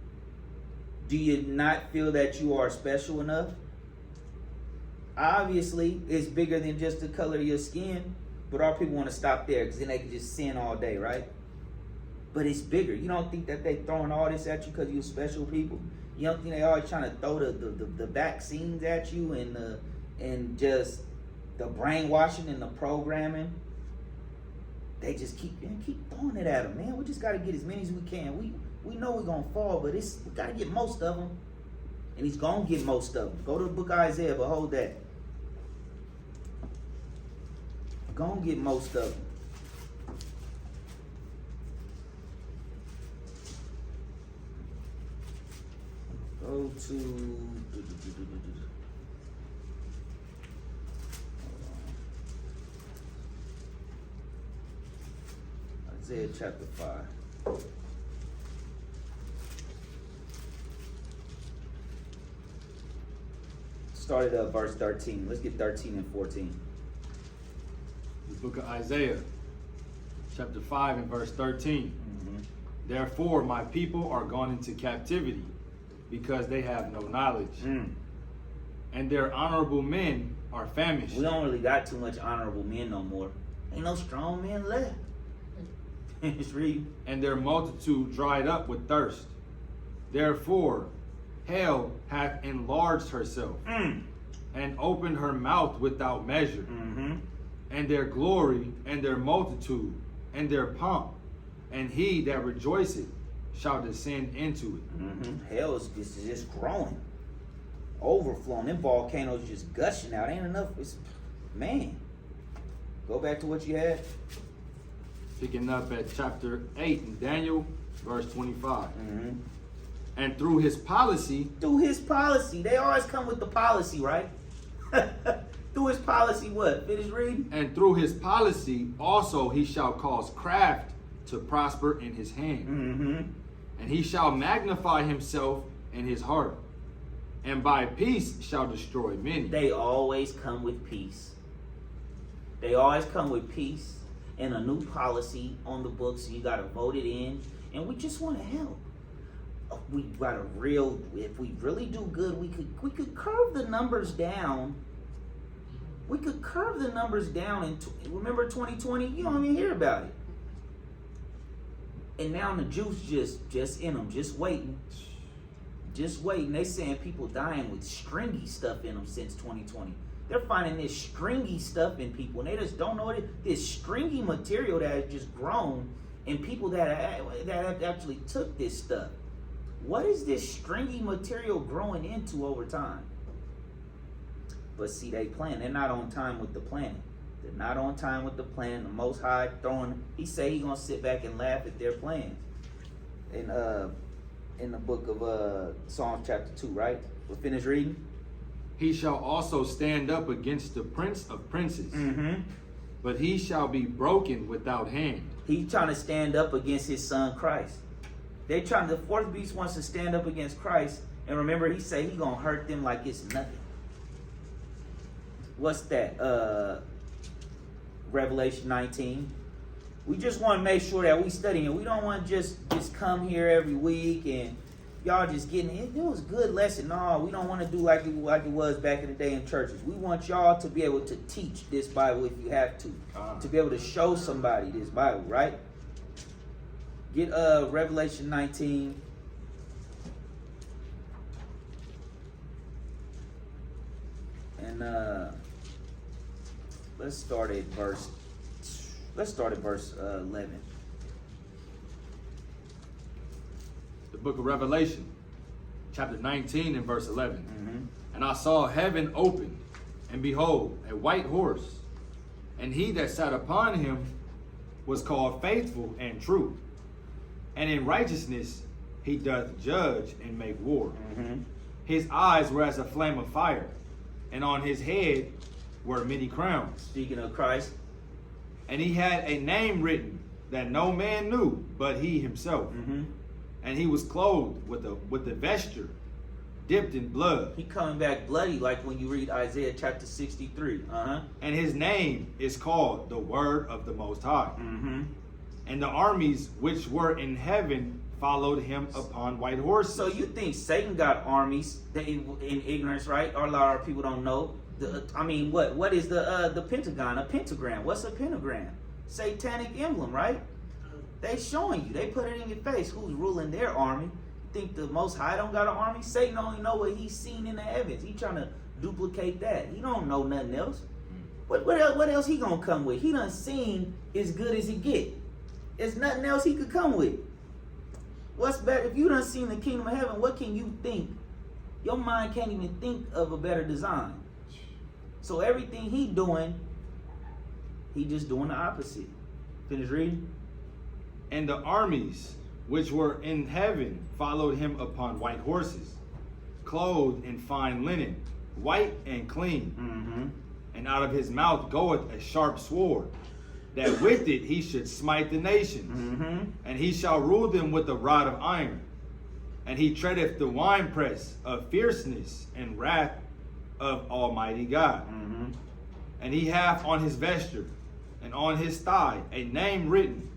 Do you not feel that you are special enough? Obviously, it's bigger than just the color of your skin, but our people want to stop there because then they can just sin all day, right? But it's bigger. You don't think that they throwing all this at you because you're special people? You don't think they always trying to throw the vaccines at you and just the brainwashing and the programming? They just keep throwing it at them, man. We just got to get as many as we can. We know we're going to fall, but we got to get most of them. And he's going to get most of them. Go to the book of Isaiah, behold that. Going to get most of them. Go to... Isaiah chapter 5. Started at verse 13. Let's get 13 and 14. The book of Isaiah, chapter 5 and verse 13. Therefore my people are gone into captivity, because they have no knowledge. And their honorable men are famished. We don't really got too much honorable men no more. Ain't no strong men left. Just read. And their multitude dried up with thirst. Therefore hell hath enlarged herself, and opened her mouth without measure. And their glory, and their multitude, and their pomp, and he that rejoiceth shall descend into it. Hell is just growing, overflowing. Them volcanoes just gushing out. Ain't enough. Man, go back to what you had. Picking up at chapter 8 in Daniel, verse 25. And through his policy. Through his policy. They always come with the policy, right? Through his policy what? Finish reading. And through his policy also he shall cause craft to prosper in his hand. And he shall magnify himself in his heart. And by peace shall destroy many. They always come with peace. They always come with peace and a new policy on the books. You got to vote it in. And we just want to help. We got if we really do good, we could curve the numbers down. We could curve the numbers down. And remember 2020? You don't even hear about it. And now the juice just in them, just waiting. Just waiting. They saying people dying with stringy stuff in them since 2020. They're finding this stringy stuff in people, and they just don't know it. This stringy material that has just grown in people that have actually took this stuff. What is this stringy material growing into over time? But see, they plan. They're not on time with the planning. They're not on time with the plan. The Most High he say he gonna sit back and laugh at their plans. In the book of Psalms chapter 2, right? We'll finish reading. He shall also stand up against the prince of princes. But he shall be broken without hand. He's trying to stand up against his son Christ. The fourth beast wants to stand up against Christ. And remember, he say he gonna hurt them like it's nothing. What's that? Revelation 19. We just want to make sure that we study, and we don't want to just come here every week and y'all just getting it. It was a good lesson. No, we don't want to do like it was back in the day in churches. We want y'all to be able to teach this Bible if you have to be able to show somebody this Bible, right? Get Revelation 19. And let's start at verse 11. The book of Revelation, chapter 19 and verse 11. Mm-hmm. And I saw heaven opened, and behold, a white horse. And he that sat upon him was called Faithful and True. And in righteousness he doth judge and make war. Mm-hmm. His eyes were as a flame of fire, and on his head were many crowns. Speaking of Christ. And he had a name written that no man knew but he himself. Mm-hmm. And he was clothed with a vesture dipped in blood. He coming back bloody, like when you read Isaiah chapter 63. Uh-huh. And his name is called the Word of the Most High. Mm-hmm. And the armies which were in heaven followed him upon white horses. So you think Satan got armies in ignorance, right? Or a lot of people don't know. What is the pentagon? A pentagram. What's a pentagram? Satanic emblem, right? They showing you. They put it in your face. Who's ruling their army? You think the Most High don't got an army? Satan only know what he's seen in the heavens. He trying to duplicate that. He don't know nothing else. What else he gonna come with? He done seen as good as he get. There's nothing else he could come with. What's better? If you done seen the kingdom of heaven, what can you think? Your mind can't even think of a better design. So everything he doing, he just doing the opposite. Finish reading. And the armies which were in heaven followed him upon white horses, clothed in fine linen, white and clean. Mm-hmm. And out of his mouth goeth a sharp sword, that with it he should smite the nations. Mm-hmm. And he shall rule them with a rod of iron. And he treadeth the winepress of fierceness and wrath of Almighty God. Mm-hmm. And he hath on his vesture and on his thigh a name written,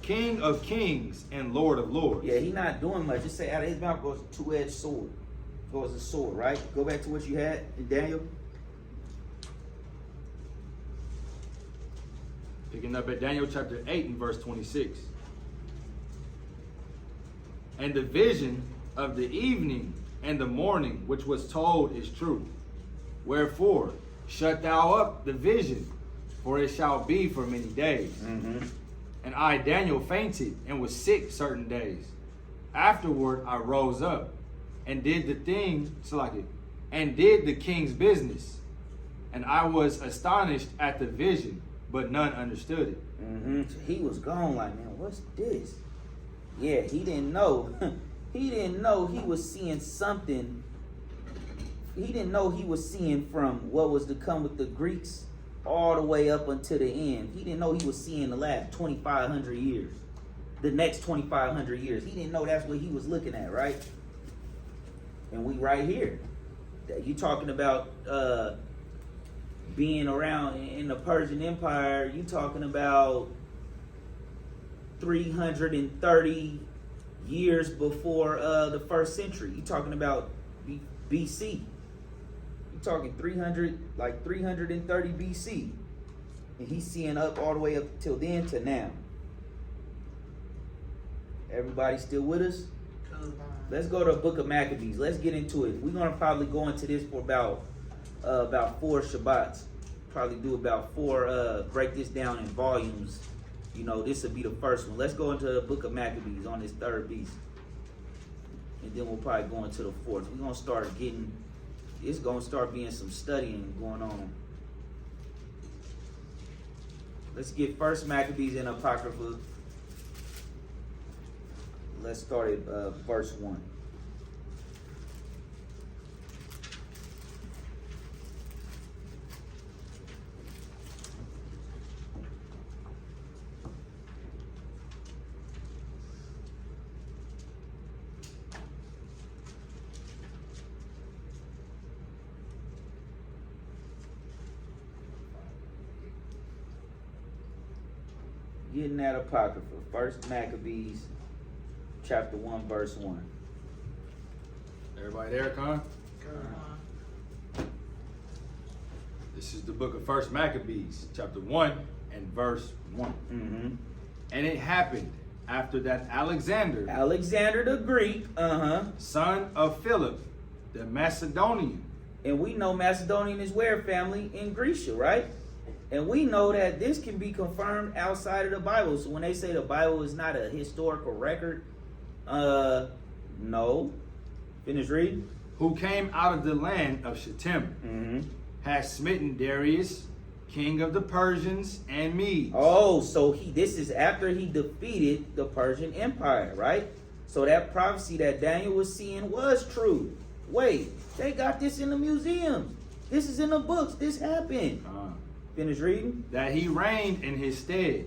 King of Kings and Lord of Lords. Yeah, he not doing much. Just say out of his mouth goes a two-edged sword. Goes a sword, right? Go back to what you had in Daniel. Picking up at Daniel chapter 8 and verse 26. And the vision of the evening and the morning which was told is true. Wherefore, shut thou up the vision, for it shall be for many days. Mm-hmm. And I, Daniel, fainted and was sick certain days. Afterward I rose up and did the king's business. And I was astonished at the vision, but none understood it. Mm-hmm. So he was gone like, man, what's this? Yeah, he didn't know. He didn't know he was seeing something. He didn't know he was seeing from what was to come with the Greeks all the way up until the end. He didn't know he was seeing the last 2,500 years. The next 2,500 years. He didn't know that's what he was looking at, right? And we right here. You talking about being around in the Persian Empire. You talking about 330 years before the first century. You talking about BC. You talking 330 BC. And he's seeing up all the way up till then to now. Everybody still with us? Let's go to the book of Maccabees. Let's get into it. We're gonna probably go into this for about 4 Shabbats. Probably do about 4, break this down in volumes. You know, this will be the first one. Let's go into the book of Maccabees on this third beast. And then we'll probably go into the fourth. We're gonna start getting, it's gonna start being some studying going on. Let's get first Maccabees in Apocrypha. Let's start at verse 1. Getting that Apocrypha. First Maccabees, chapter 1, verse 1. Everybody there, Con? This is the book of First Maccabees, chapter 1 and verse 1. Mm-hmm. And it happened after that Alexander the Greek, son of Philip, the Macedonian. And we know Macedonian is where, family? In Grecia, right? And we know that this can be confirmed outside of the Bible. So when they say the Bible is not a historical record, no. Finish reading. who came out of the land of Shittim, Mm-hmm. had smitten Darius, king of the Persians and Medes. Oh, so this is after he defeated the Persian Empire, right? So that prophecy that Daniel was seeing was true. Wait, they got this in the museums. This is in the books. This happened. Finish reading. That he reigned in his stead,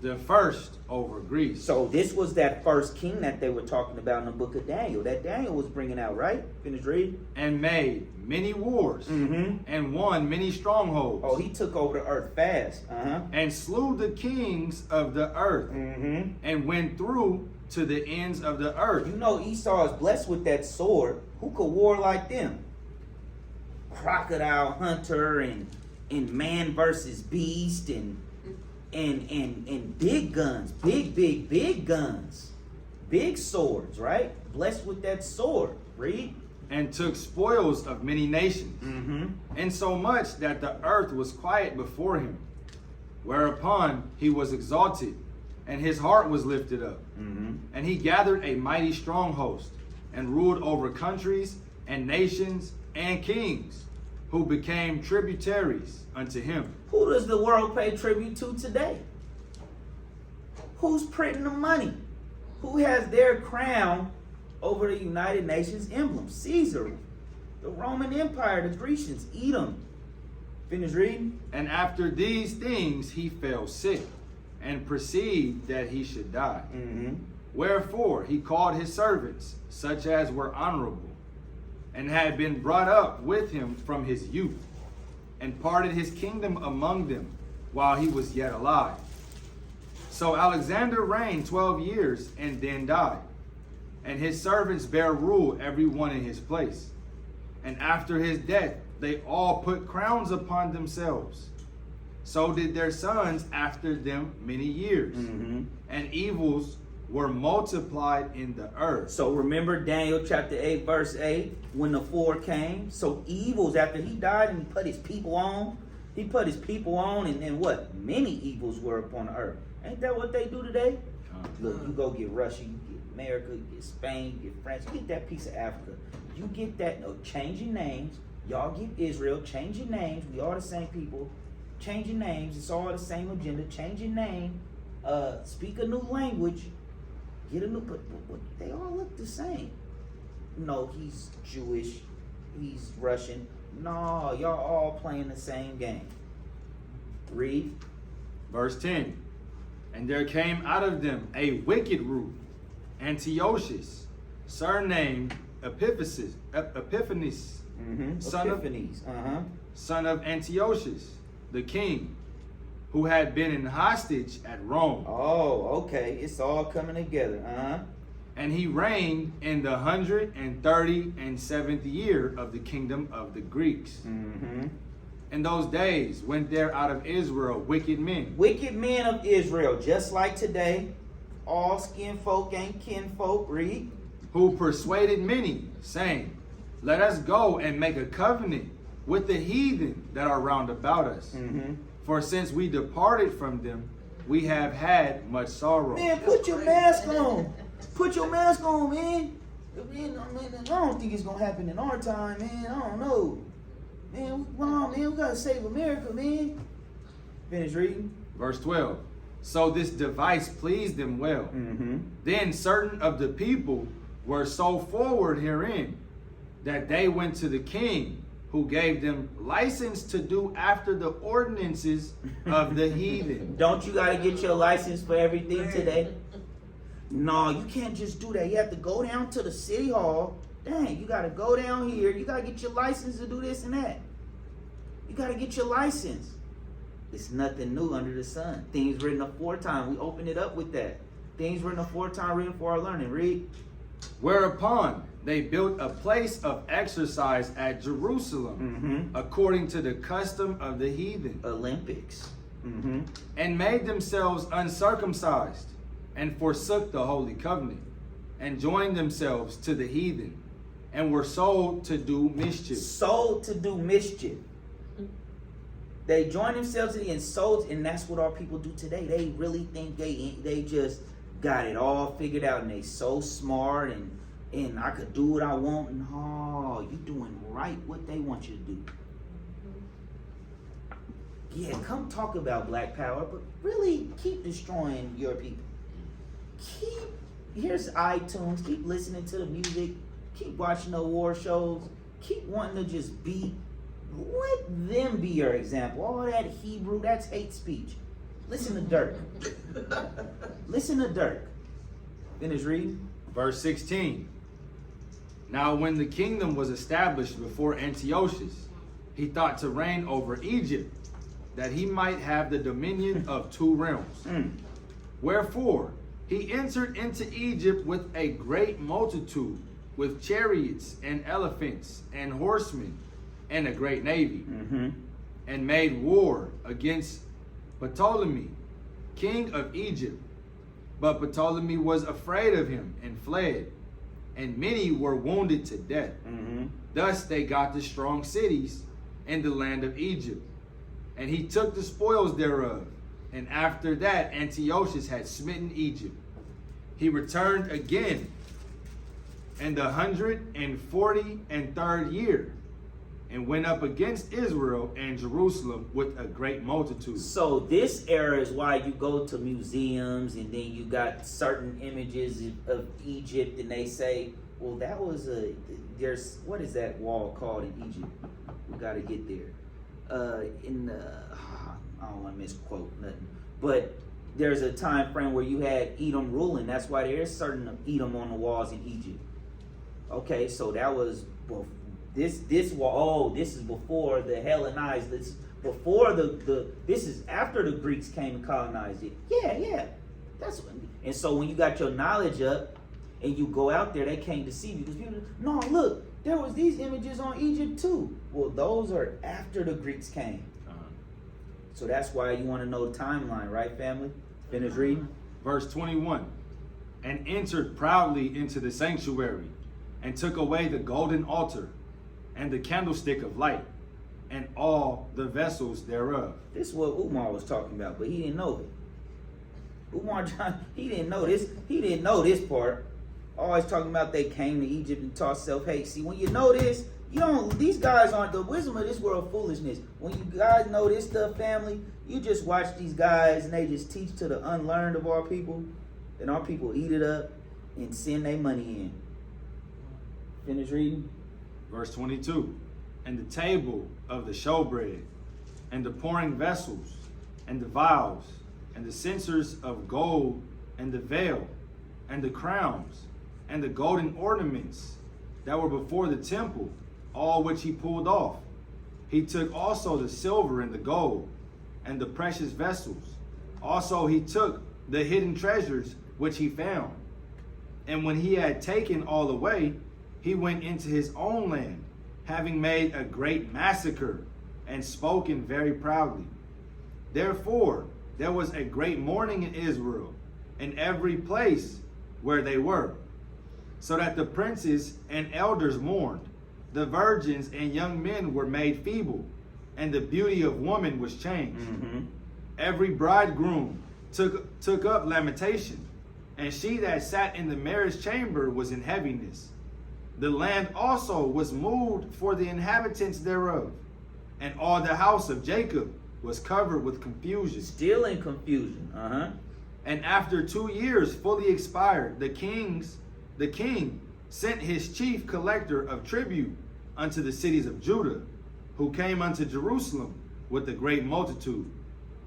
the first over Greece. So this was that first king that they were talking about in the book of Daniel, that Daniel was bringing out, right? Finish reading. And made many wars, Mm-hmm. and won many strongholds. Oh, he took over the earth fast. Uh-huh. And slew the kings of the earth, Mm-hmm. and went through to the ends of the earth. You know Esau is blessed with that sword. Who could war like them? Crocodile hunter and man versus beast and big guns, big guns, big swords, right? Blessed with that sword. Read. And took spoils of many nations, Mm-hmm. insomuch that the earth was quiet before him. Whereupon he was exalted, and his heart was lifted up. Mm-hmm. And he gathered a mighty strong host, and ruled over countries and nations and kings, who became tributaries unto him. Who does the world pay tribute to today? Who's printing the money? Who has their crown over the United Nations emblem? Caesar, the Roman Empire, the Grecians, Edom. Finish reading. And after these things he fell sick, and perceived that he should die. Mm-hmm. Wherefore he called his servants, such as were honorable, and had been brought up with him from his youth, and parted his kingdom among them while he was yet alive. So Alexander reigned 12 years and then died, and his servants bare rule every one in his place. And after his death they all put crowns upon themselves. So did their sons after them many years, Mm-hmm. and evils were multiplied in the earth. So remember Daniel chapter 8 verse 8 when the 4 came. So evils after he died and he put his people on. He put his people on and then what? Many evils were upon the earth. Ain't that what they do today? Look, you go get Russia, you get America, you get Spain, you get France, you get that piece of Africa. You get that, no, change your names. Y'all get Israel, change your names. We all the same people. Change your names. It's all the same agenda. Change your name. Speak a new language. Get a new, but they all look the same. No, he's Jewish. He's Russian. No, y'all all playing the same game. Read. Verse 10. And there came out of them a wicked root, Antiochus, surnamed Epiphanes, Mm-hmm. Son of- Epiphanies. Uh-huh. son of Antiochus, the king, who had been in hostage at Rome. Oh, okay. It's all coming together. Uh-huh. And he reigned in the 137th year of the kingdom of the Greeks. Mm-hmm. In those days went there out of Israel wicked men, Wicked men of Israel, just like today. All skin folk ain't kinfolk. Read. who persuaded many, saying, Let us go and make a covenant with the heathen that are round about us. Mm-hmm. For since we departed from them, we have had much sorrow. Man, put your mask on. Put your mask on, man. Man, I don't think it's gonna happen in our time, man. I don't know. Man, we gotta save America, man. Finish reading. Verse 12. So this device pleased them well. Mm-hmm. Then certain of the people were so forward herein that they went to the king, who gave them license to do after the ordinances of the heathen. Don't you gotta get your license for everything today? No, you can't just do that. You have to go down to the city hall. Dang, you gotta go down here. You gotta get your license to do this and that. You gotta get your license. It's nothing new under the sun. Things written aforetime. We open it up with that. Things written aforetime, written for our learning. Read. Whereupon they built a place of exercise at Jerusalem, Mm-hmm. according to the custom of the heathen, Olympics. Mm-hmm. and made themselves uncircumcised, and forsook the holy covenant, and joined themselves to the heathen, and were sold to do mischief. Sold to do mischief. They join themselves to the and sold, and that's what our people do today. They really think they just got it all figured out, and they so smart and I could do what I want, and you doing right what they want you to do. Yeah, come talk about black power, but really keep destroying your people. Here's iTunes, keep listening to the music, keep watching the war shows, keep wanting to just let them be your example. All that Hebrew, that's hate speech. Listen to Dirk. Listen to Dirk. Finish reading. Verse 16. Now when the kingdom was established before Antiochus, he thought to reign over Egypt, that he might have the dominion of 2 realms. Wherefore he entered into Egypt with a great multitude, with chariots and elephants and horsemen, and a great navy, and made war against Ptolemy, king of Egypt. But Ptolemy was afraid of him and fled, and many were wounded to death. Thus they got the strong cities in the land of Egypt. And he took the spoils thereof. And after that Antiochus had smitten Egypt, he returned again in the 143rd year, and went up against Israel and Jerusalem with a great multitude. So this era is why you go to museums, and then you got certain images of Egypt, and they say, well, that was what is that wall called in Egypt? We got to get there. I don't want to misquote nothing, but there's a time frame where you had Edom ruling. That's why there's certain Edom on the walls in Egypt. Okay, so that was this wall. Oh, this is before the Hellenized. This is before this is after the Greeks came and colonized it. Yeah, that's what. And so when you got your knowledge up and you go out there, they came to see you because people. No, look, there was these images on Egypt too. Well, those are after the Greeks came. So that's why you want to know the timeline, right, family? Finish reading. Verse 21. And entered proudly into the sanctuary, and took away the golden altar, and the candlestick of light, and all the vessels thereof. This is what Umar was talking about, but he didn't know it. He didn't know this. He didn't know this part. Always talking about they came to Egypt and taught self-hate. See, when you know this, these guys aren't the wisdom of this world foolishness. When you guys know this stuff, family, you just watch these guys and they just teach to the unlearned of our people, and our people eat it up and send their money in. Finish reading. Verse 22. And the table of the showbread, and the pouring vessels, and the vials, and the censers of gold, and the veil, and the crowns, and the golden ornaments that were before the temple, all which he pulled off. He took also the silver and the gold, and the precious vessels. Also he took the hidden treasures which he found. And when he had taken all away, he went into his own land, having made a great massacre, and spoken very proudly. Therefore there was a great mourning in Israel, in every place where they were, so that the princes and elders mourned. The virgins and young men were made feeble, and the beauty of woman was changed. Every bridegroom took up lamentation, and she that sat in the marriage chamber was in heaviness. The land also was moved for the inhabitants thereof, and all the house of Jacob was covered with confusion. Still in confusion. And after 2 years fully expired, the king sent his chief collector of tribute unto the cities of Judah, who came unto Jerusalem with a great multitude,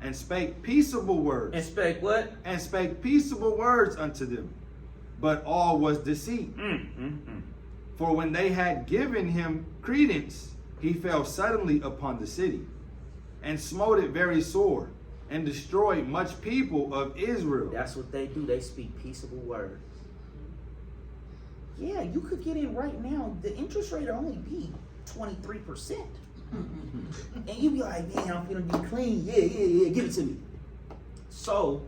and spake peaceable words. And spake what? And spake peaceable words unto them. But all was deceit. For when they had given him credence, he fell suddenly upon the city, and smote it very sore, and destroyed much people of Israel. That's what they do. They speak peaceable words. Yeah, you could get in right now. The interest rate will only be 23%. And you be like, man, I'm gonna be clean. Yeah, give it to me. So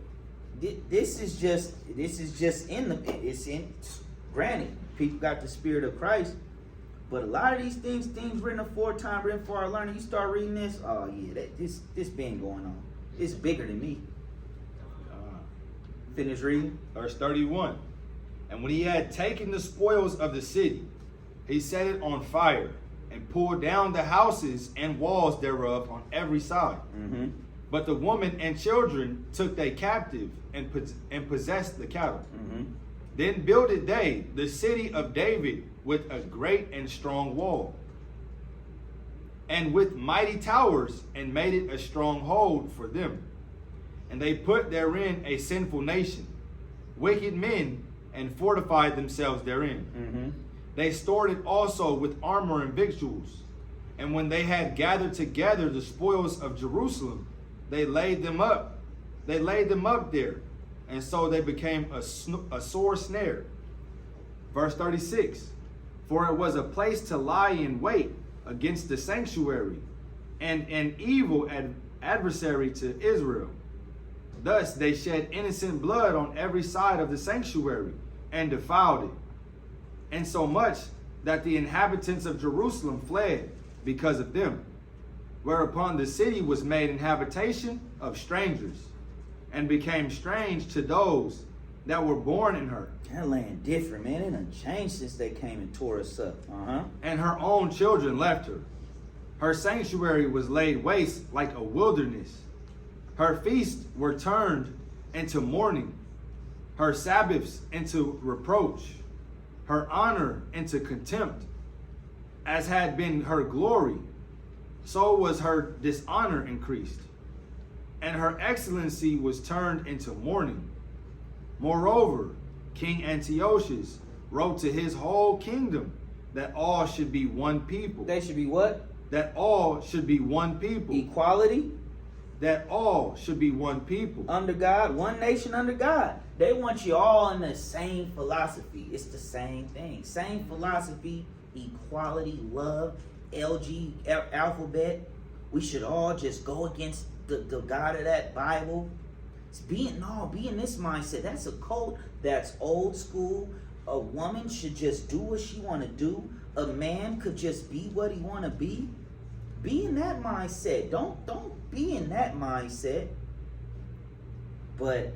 this is just granted, people got the spirit of Christ, but a lot of these things written aforetime, written for our learning. You start reading this, oh yeah, this been going on. It's bigger than me. Finish reading. Verse 31. And when he had taken the spoils of the city, he set it on fire and pulled down the houses and walls thereof on every side. Mm-hmm. But the woman and children took they captive and possessed the cattle. Mm-hmm. Then builded they the city of David with a great and strong wall, and with mighty towers, and made it a stronghold for them. And they put therein a sinful nation, wicked men, and fortified themselves therein. Mm-hmm. They stored it also with armor and victuals. And when they had gathered together the spoils of Jerusalem, they laid them up. They laid them up there. And so they became a sore snare. Verse 36. For it was a place to lie in wait against the sanctuary, and an evil adversary to Israel. Thus they shed innocent blood on every side of the sanctuary, and defiled it. And so much that the inhabitants of Jerusalem fled because of them. Whereupon the city was made an habitation of strangers, and became strange to those that were born in her. That land different, man. It done changed since they came and tore us up. Uh-huh. And her own children left her. Her sanctuary was laid waste like a wilderness. Her feasts were turned into mourning, her Sabbaths into reproach, her honor into contempt. As had been her glory, so was her dishonor increased, and her excellency was turned into mourning. Moreover, King Antiochus wrote to his whole kingdom that all should be one people. They should be what? That all should be one people. Equality? That all should be one people. Under God, one nation under God. They want you all in the same philosophy. It's the same thing. Same philosophy, equality, love, alphabet. We should all just go against the God of that Bible. Be in this mindset. That's a code. That's old school. A woman should just do what she want to do. A man could just be what he want to be. Be in that mindset. Don't be in that mindset. But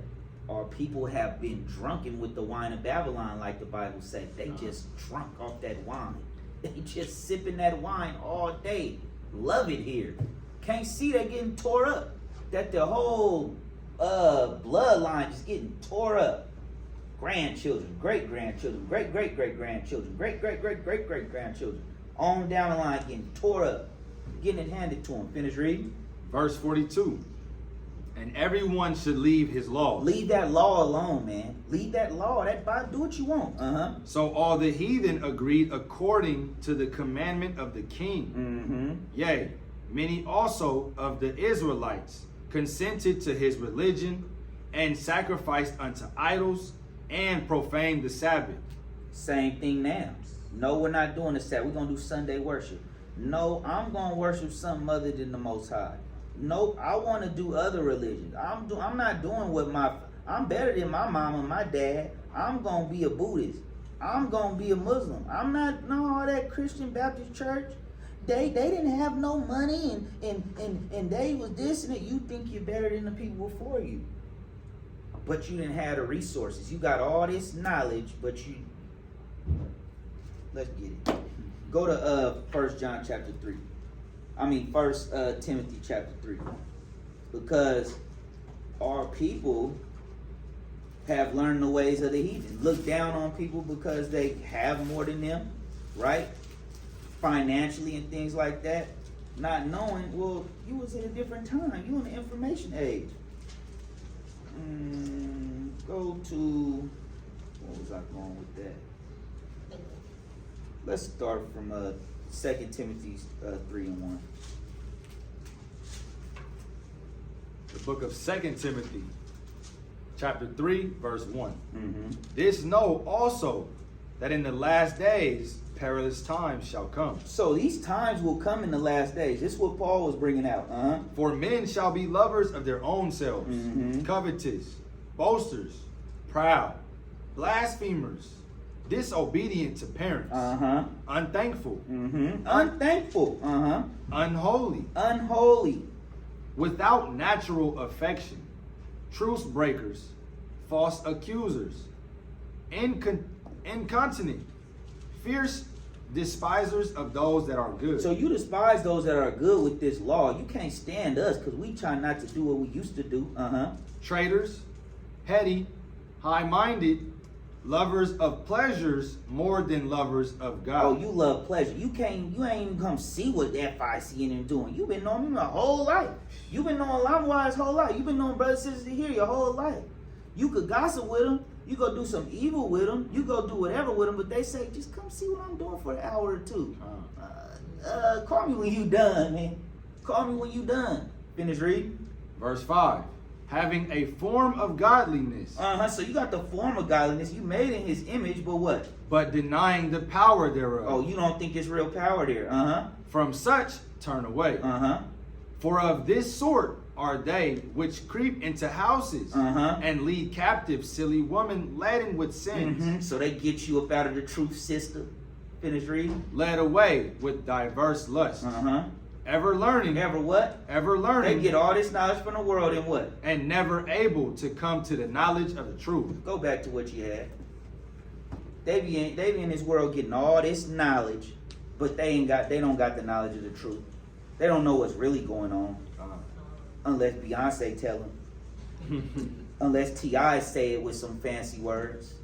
our people have been drunken with the wine of Babylon, like the Bible said. They just drunk off that wine. They just sipping that wine all day. Love it here. Can't see they getting tore up. That the whole bloodline is getting tore up. Grandchildren, great-grandchildren, great-great-great-grandchildren, great-great-great-great-great-grandchildren, on down the line getting tore up, getting it handed to them. Finish reading. Verse 42. And everyone should leave his law. Leave that law alone, man. Leave that law. That Bible, do what you want. Uh-huh. So all the heathen agreed according to the commandment of the king. Mm-hmm. Yea, many also of the Israelites consented to his religion, and sacrificed unto idols, and profaned the Sabbath. Same thing now. No, we're not doing the Sabbath. We're going to do Sunday worship. No, I'm going to worship something other than the Most High. No, I want to do other religions. I'm not doing what I'm better than my mom and my dad. I'm going to be a Buddhist. I'm going to be a Muslim. I'm not, no, all that Christian Baptist church. They didn't have no money and they was this and that. You think you're better than the people before you. But you didn't have the resources. You got all this knowledge, but you... Let's get it. Go to 1 John chapter 3. 1 Timothy chapter 3. Because our people have learned the ways of the heathen. Look down on people because they have more than them, right? Financially and things like that. Not knowing, well, you was in a different time. You in the information age. Go to, what was I going with that? Let's start from 2 Timothy 3:1. The book of 2 Timothy, chapter 3, verse 1. Mm-hmm. This know also that in the last days perilous times shall come. So these times will come in the last days. This is what Paul was bringing out. For men shall be lovers of their own selves, Mm-hmm. covetous, boasters, proud, blasphemers, disobedient to parents, unthankful, Unthankful. unholy, Unholy. without natural affection, truce breakers, false accusers, incontinent, fierce despisers of those that are good. So you despise those that are good with this law. You can't stand us because we try not to do what we used to do. Traitors, heady, high-minded, lovers of pleasures more than lovers of God. Oh, you love pleasure. You ain't even come see what FICM is doing. You've been knowing me my whole life. You've been knowing LimeWire's whole life. You've been knowing brothers and sisters here your whole life. You could gossip with them. You go do some evil with them. You go do whatever with them. But they say, just come see what I'm doing for an hour or two. Call me when you done, man. Call me when you done. Finish reading. Verse 5. Having a form of godliness. So you got the form of godliness. You made in his image, but what? But denying the power thereof. Oh, you don't think it's real power there. From such turn away. For of this sort are they which creep into houses and lead captive silly women laden with sins. So they get you up out of the truth, sister. Finish reading. Led away with diverse lusts. Ever learning. Ever what? Ever learning. They get all this knowledge from the world and what? And never able to come to the knowledge of the truth. Go back to what you had. They be in this world getting all this knowledge, but they don't got the knowledge of the truth. They don't know what's really going on. Unless Beyonce tell them. Unless T.I. say it with some fancy words.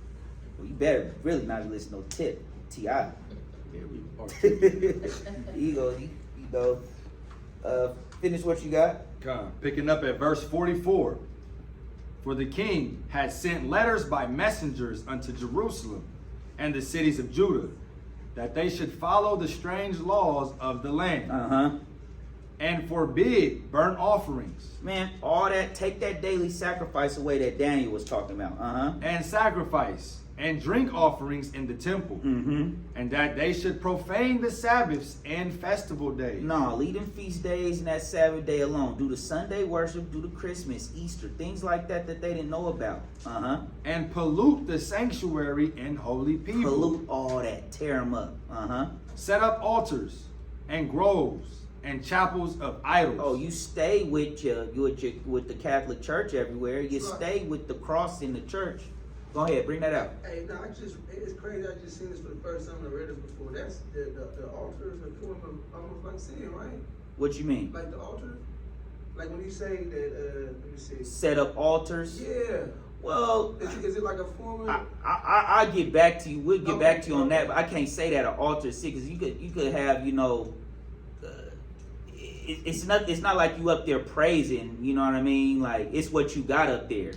Well, you better really not listen to no tip. T.I. You go. Finish what you got. Picking up at verse 44. For the king had sent letters by messengers unto Jerusalem and the cities of Judah, that they should follow the strange laws of the land. And forbid burnt offerings. Man, all that, take that daily sacrifice away that Daniel was talking about. And sacrifice and drink offerings in the temple. And that they should profane the Sabbaths and festival days. No, leave them feast days and that Sabbath day alone. Do the Sunday worship, do the Christmas, Easter, things like that they didn't know about. And pollute the sanctuary and holy people. Pollute all that, tear them up. Set up altars and groves and chapels of idols. Oh, you stay with with the Catholic Church everywhere. You stay with the cross in the church. Go ahead, bring that out. Hey, no, it's crazy. I just seen this for the first time. I read this before. That's the altar is a form of almost like sin, right? What you mean? Like the altar, like when you say that. Let me see. Set up altars. Yeah. Well, is it like a form of? I'll get back to you. We'll get back to you on that. But I can't say that an altar is sin because you could have It's not like you up there praising, you know what I mean? Like, it's what you got up there.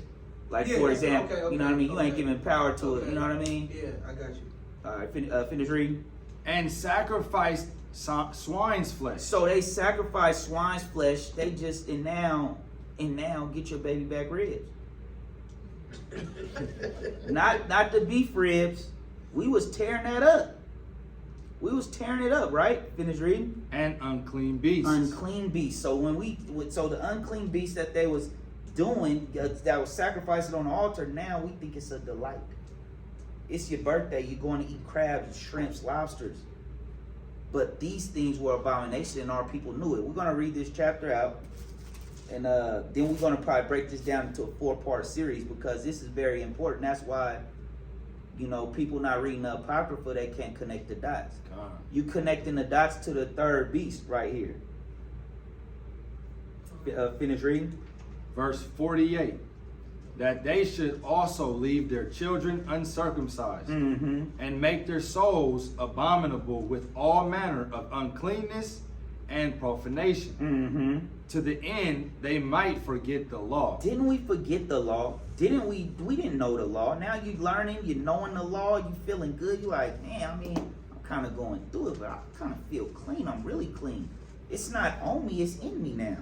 Like, for example, you know what I mean? You ain't giving power to it, you know what I mean? Yeah, I got you. All right, finish reading. And sacrificed swine's flesh. So they sacrifice swine's flesh. They just, and now get your baby back ribs. not the beef ribs. We was tearing that up. We was tearing it up, right? Finish reading. And unclean beasts. Unclean beasts. So so the unclean beast that they was doing, that was sacrificing on the altar, now we think it's a delight. It's your birthday. You're going to eat crabs, shrimps, lobsters. But these things were abomination, and our people knew it. We're going to read this chapter out, and then we're going to probably break this down into a 4-part series because this is very important. That's why, people not reading the Apocrypha, they can't connect the dots. You connecting the dots to the third beast right here. Finish reading. Verse 48. That they should also leave their children uncircumcised and make their souls abominable with all manner of uncleanness and profanation, to the end they might forget the law. Didn't we forget the law? We didn't know the law. Now you learning, you knowing the law, you feeling good. You like, man, I'm kind of going through it, but I kind of feel clean. I'm really clean. It's not on me, it's in me now.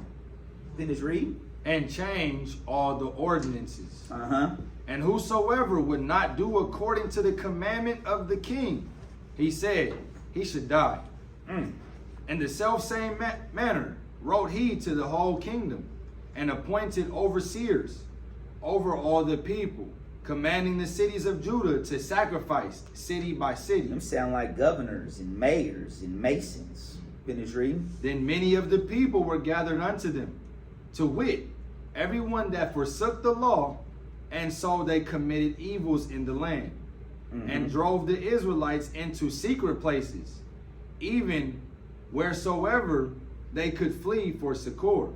Finish reading. And change all the ordinances. And whosoever would not do according to the commandment of the king, he said he should die. In the selfsame manner wrote he to the whole kingdom, and appointed overseers over all the people, commanding the cities of Judah to sacrifice city by city. Them sound like governors and mayors and masons. Finish reading. Then many of the people were gathered unto them, to wit, everyone that forsook the law, and so they committed evils in the land. and drove the Israelites into secret places, even wheresoever they could flee for succor.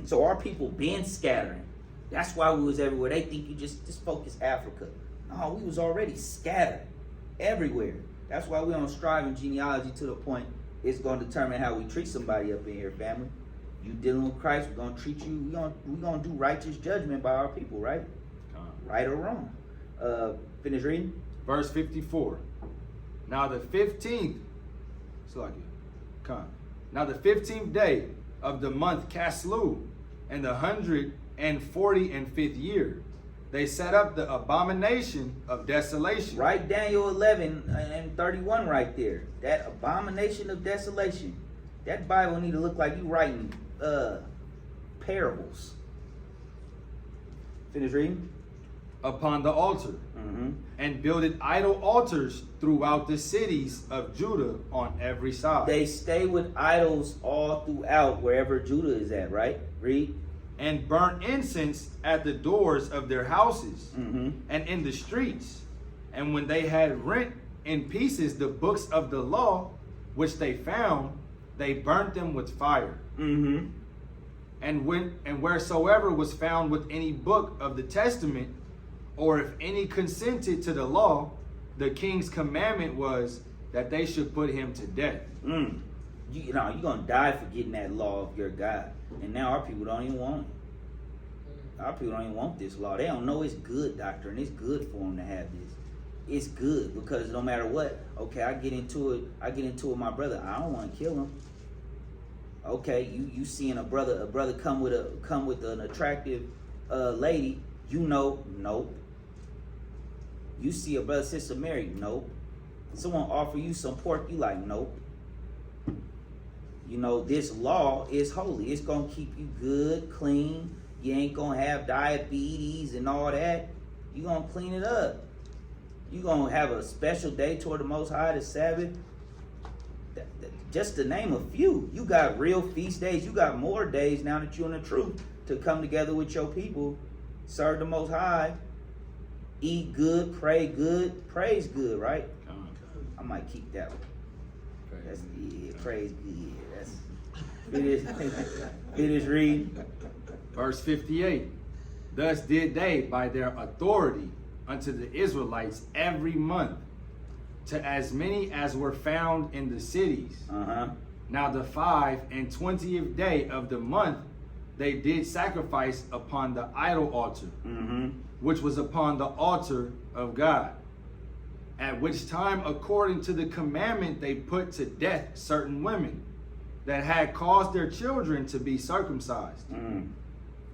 So our people been scattering. That's why we was everywhere. They think you just focus Africa. No, we was already scattered everywhere. That's why we don't strive in genealogy to the point it's going to determine how we treat somebody up in here, family. You dealing with Christ, we're going to treat you, we're going to do righteous judgment by our people, right? Right or wrong. Finish reading. Verse 54. Now the 15th, now the 15th day of the month Caslu, in the 145th year, they set up the abomination of desolation. Right, Daniel 11 and 31 right there. That abomination of desolation. That Bible need to look like you writing parables. Finish reading. Upon the altar, and builded idol altars throughout the cities of Judah on every side. They stay with idols all throughout wherever Judah is at, right? Read. And burnt incense at the doors of their houses and in the streets. And when they had rent in pieces the books of the law, which they found, they burnt them with fire. And wheresoever was found with any book of the testament, or if any consented to the law, the king's commandment was that they should put him to death. You're going to die for getting that law of your God. And now our people don't even want it. Our people don't even want this law. They don't know it's good doctrine. It's good for them to have this. It's good because no matter what, okay, I get into it with my brother. I don't want to kill him. Okay, you seeing a brother come with an attractive lady, nope. You see a brother, sister married, nope. Someone offer you some pork, you like, nope. This law is holy. It's going to keep you good, clean. You ain't going to have diabetes and all that. You're going to clean it up. You're going to have a special day toward the Most High, the Sabbath. Just to name a few. You got real feast days. You got more days now that you're in the truth to come together with your people, serve the Most High, eat good, pray good, praise good, right? I might keep that one. That's praise good. It is read. Verse 58. Thus did they by their authority unto the Israelites every month, to as many as were found in the cities. Now the 25th day of the month they did sacrifice upon the idol altar, which was upon the altar of God. At which time, according to the commandment, they put to death certain women that had caused their children to be circumcised.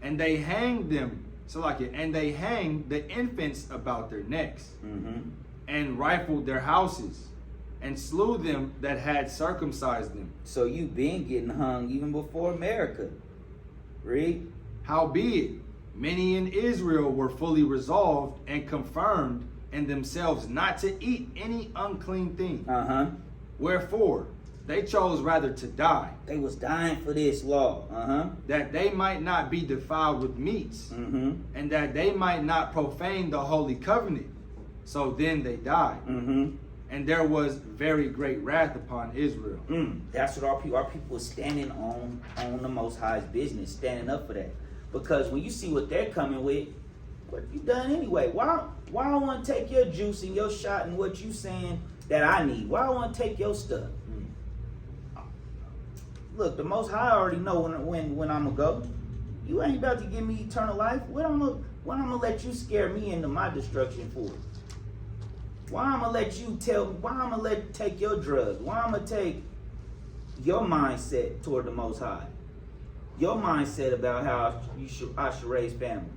And they hanged them, and they hanged the infants about their necks, and rifled their houses, and slew them that had circumcised them. So you been getting hung even before America. Read. Howbeit, many in Israel were fully resolved and confirmed in themselves not to eat any unclean thing. Wherefore, they chose rather to die. They was dying for this law. That they might not be defiled with meats, and that they might not profane the holy covenant. So then they died. And there was very great wrath upon Israel. That's what our people was standing on the Most High's business, standing up for that. Because when you see what they're coming with, what you done anyway? Why I want to take your juice and your shot and what you saying that I need? Why I want to take your stuff? Look, the Most High already know when I'm gonna go. You ain't about to give me eternal life. What I'm gonna let you scare me into my destruction for? Why I'm gonna let you why I'm gonna take your drugs? Why I'm gonna take your mindset toward the Most High? Your mindset about how I should raise family,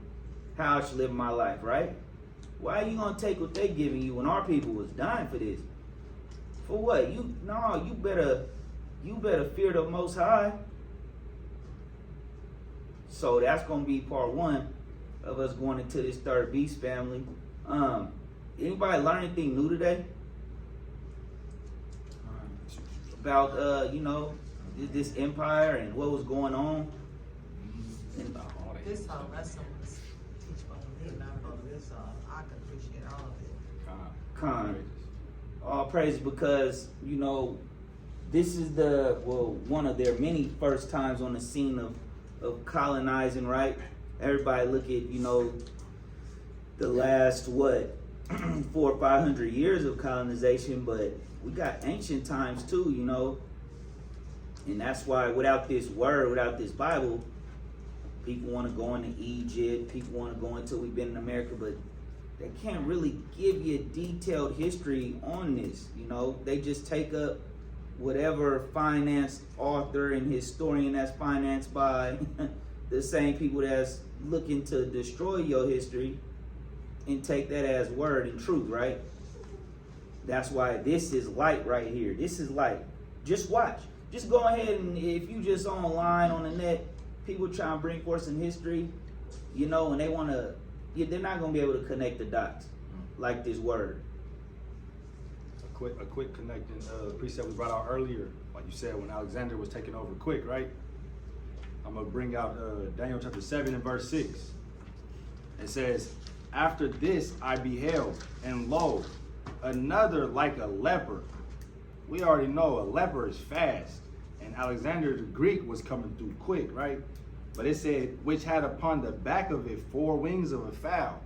how I should live my life, right? Why are you gonna take what they giving you when our people was dying for this? For what? You better fear the Most High. So that's gonna be part one of us going into this third beast, family. Anybody learn anything new today? About this empire and what was going on? This whole lesson was teachable to me, not about this. I could appreciate all of it. Con. All praise, because, you know, this is one of their many first times on the scene of colonizing, right? Everybody look at, you know, the last, 400 or 500 years of colonization, but we got ancient times too, you know? And that's why without this word, without this Bible, people want to go into Egypt, people want to go into, we've been in America, but they can't really give you a detailed history on this, you know? They just take up whatever finance author and historian that's financed by the same people that's looking to destroy your history and take that as word and truth, right? That's why this is light right here. This is light. Just watch. Just go ahead, and if you just online on the net, people try and bring forth some history, you know, and they want to, they're not going to be able to connect the dots like this word. A quick connecting precept we brought out earlier, like you said, when Alexander was taking over quick, right? I'm going to bring out Daniel chapter 7 and verse 6. It says, after this I beheld, and lo, another like a leper. We already know a leper is fast, and Alexander the Greek was coming through quick, right? But it said, which had upon the back of it 4 wings of a fowl.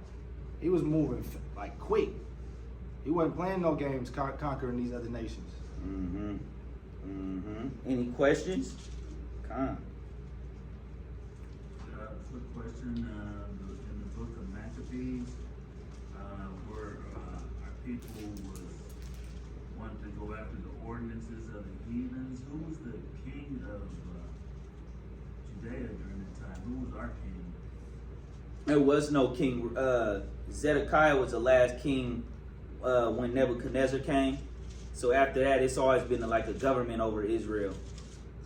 He was moving like quick. He wasn't playing no games conquering these other nations. Mm-hmm. Mm-hmm. Any questions? Con. Quick question, in the book of Maccabees, where our people was wanting to go after the ordinances of the heathens, who was the king of Judea during that time? Who was our king? There was no king. Zedekiah was the last king when Nebuchadnezzar came. So after that, it's always been like a government over Israel.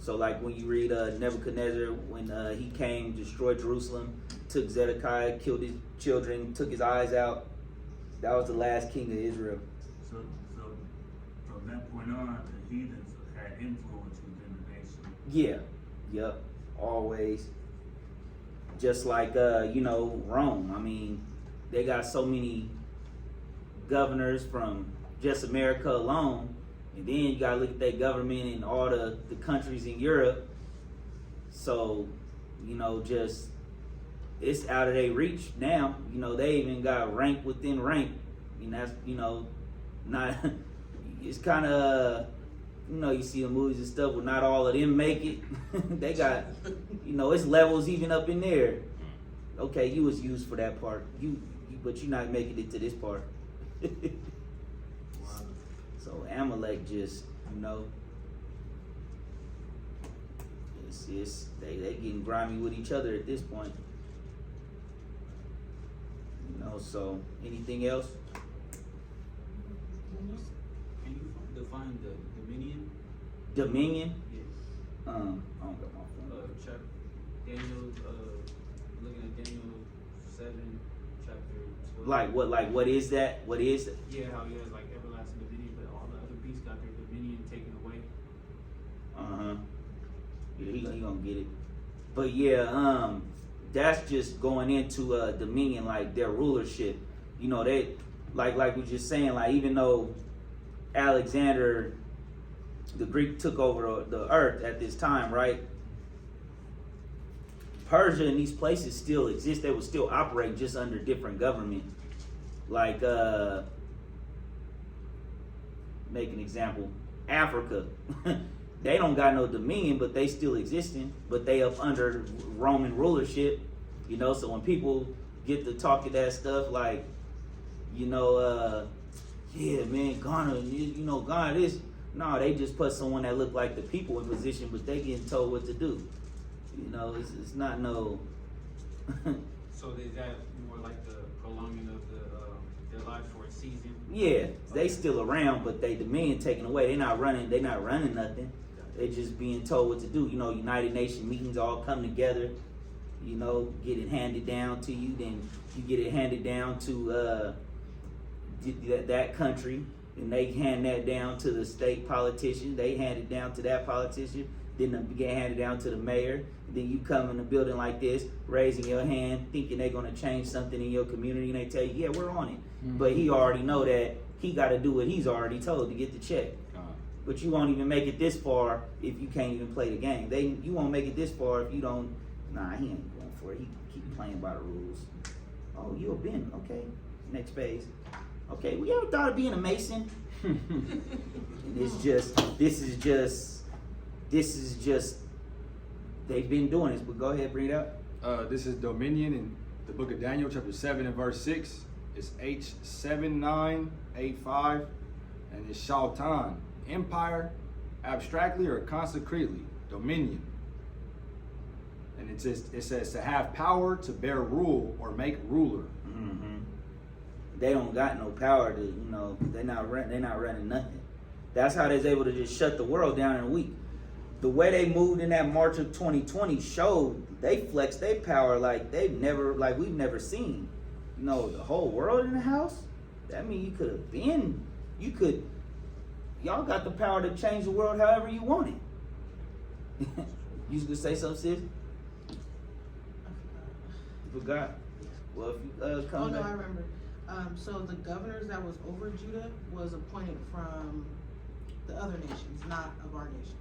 So like when you read Nebuchadnezzar, when he came, destroyed Jerusalem, took Zedekiah, killed his children, took his eyes out, that was the last king of Israel. So from that point on, the heathens had influence within the nation. Yeah, yep, always. Just like, you know, Rome. I mean, they got so many governors from just America alone. And then you gotta look at their government in all the countries in Europe. So, you know, just, it's out of their reach now. You know, they even got rank within rank. And that's, you know, not, it's kind of, you know, you see the movies and stuff where not all of them make it. They got, you know, it's levels even up in there. Okay, you was used for that part. But you're not making it to this part. So Amalek just, you know, it's they getting grimy with each other at this point. You know, so anything else? Can you define the dominion? Dominion? Yes. I don't got my phone. Daniel, looking at Daniel 7, chapter 12. Like what is that? What is it? Yeah, how he has like everlasting dominion, but all the other beasts got their dominion taken away. Yeah, he gonna get it. But yeah, that's just going into dominion, like their rulership. You know, they like we just saying, like even though Alexander the Greek took over the earth at this time, right? Persia and these places still exist. They would still operate just under different government. Like, make an example, Africa. They don't got no dominion, but they still existing. But they up under Roman rulership, you know. So when people get to talking that stuff, like, you know, yeah, man, Ghana, you know, Ghana this. No, they just put someone that look like the people in position, but they getting told what to do. You know, it's not no. So is that more like the prolonging of their lives for a season? Yeah, they still around, but they dominion taken away. They not running nothing. They just being told what to do. You know, United Nations meetings all come together. You know, get it handed down to you. Then you get it handed down to that country, and they hand that down to the state politician. They hand it down to that politician. Then it get handed down to the mayor. Then you come in a building like this, raising your hand, thinking they're gonna change something in your community, and they tell you, yeah, we're on it. Mm-hmm. But he already know that he got to do what he's already told to get the check. But you won't even make it this far if you can't even play the game. You won't make it this far if you don't. Nah, he ain't going for it. He keep playing by the rules. Oh, you a Ben? Okay. Next phase. Okay, we ever thought of being a Mason? And this is just. They've been doing this, but go ahead, bring it up. This is dominion in the book of Daniel, chapter 7 and verse 6. It's H7985, and it's Shaltan, empire, abstractly or consecrately, dominion. And it says to have power to bear rule or make ruler. Mm-hmm. They don't got no power to, they're not running nothing. That's how they're able to just shut the world down in a week. The way they moved in that March of 2020 showed they flexed their power like we've never seen. The whole world in the house. That means y'all got the power to change the world however you want it. You was gonna say something, sis? You forgot? Well, if you come back. I remember. So the governors that was over Judah was appointed from the other nations, not of our nation.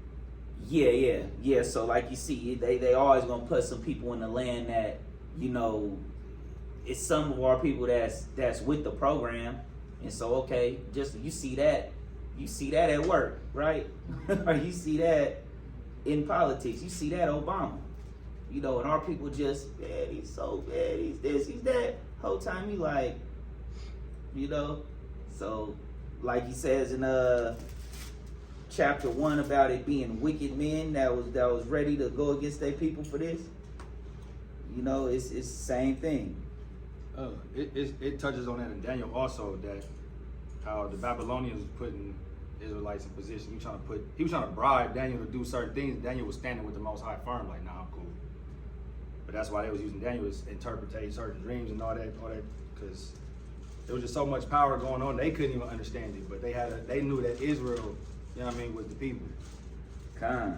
Yeah. So like you see, they always gonna put some people in the land that, it's some of our people that's with the program. And so okay, just you see that at work, right? Or you see that in politics, you see that Obama. And our people just, man, he's so bad, he's this, he's that. Whole time he like, so like he says in chapter 1 about it being wicked men that was ready to go against their people for this. It's the same thing. It touches on that in Daniel also, that how the Babylonians was putting Israelites in position. He was trying to bribe Daniel to do certain things. Daniel was standing with the Most High firm, like, nah, I'm cool. But that's why they was using Daniel to interpret certain dreams and all that, because there was just so much power going on. They couldn't even understand it, but they knew that Israel, was the people. That's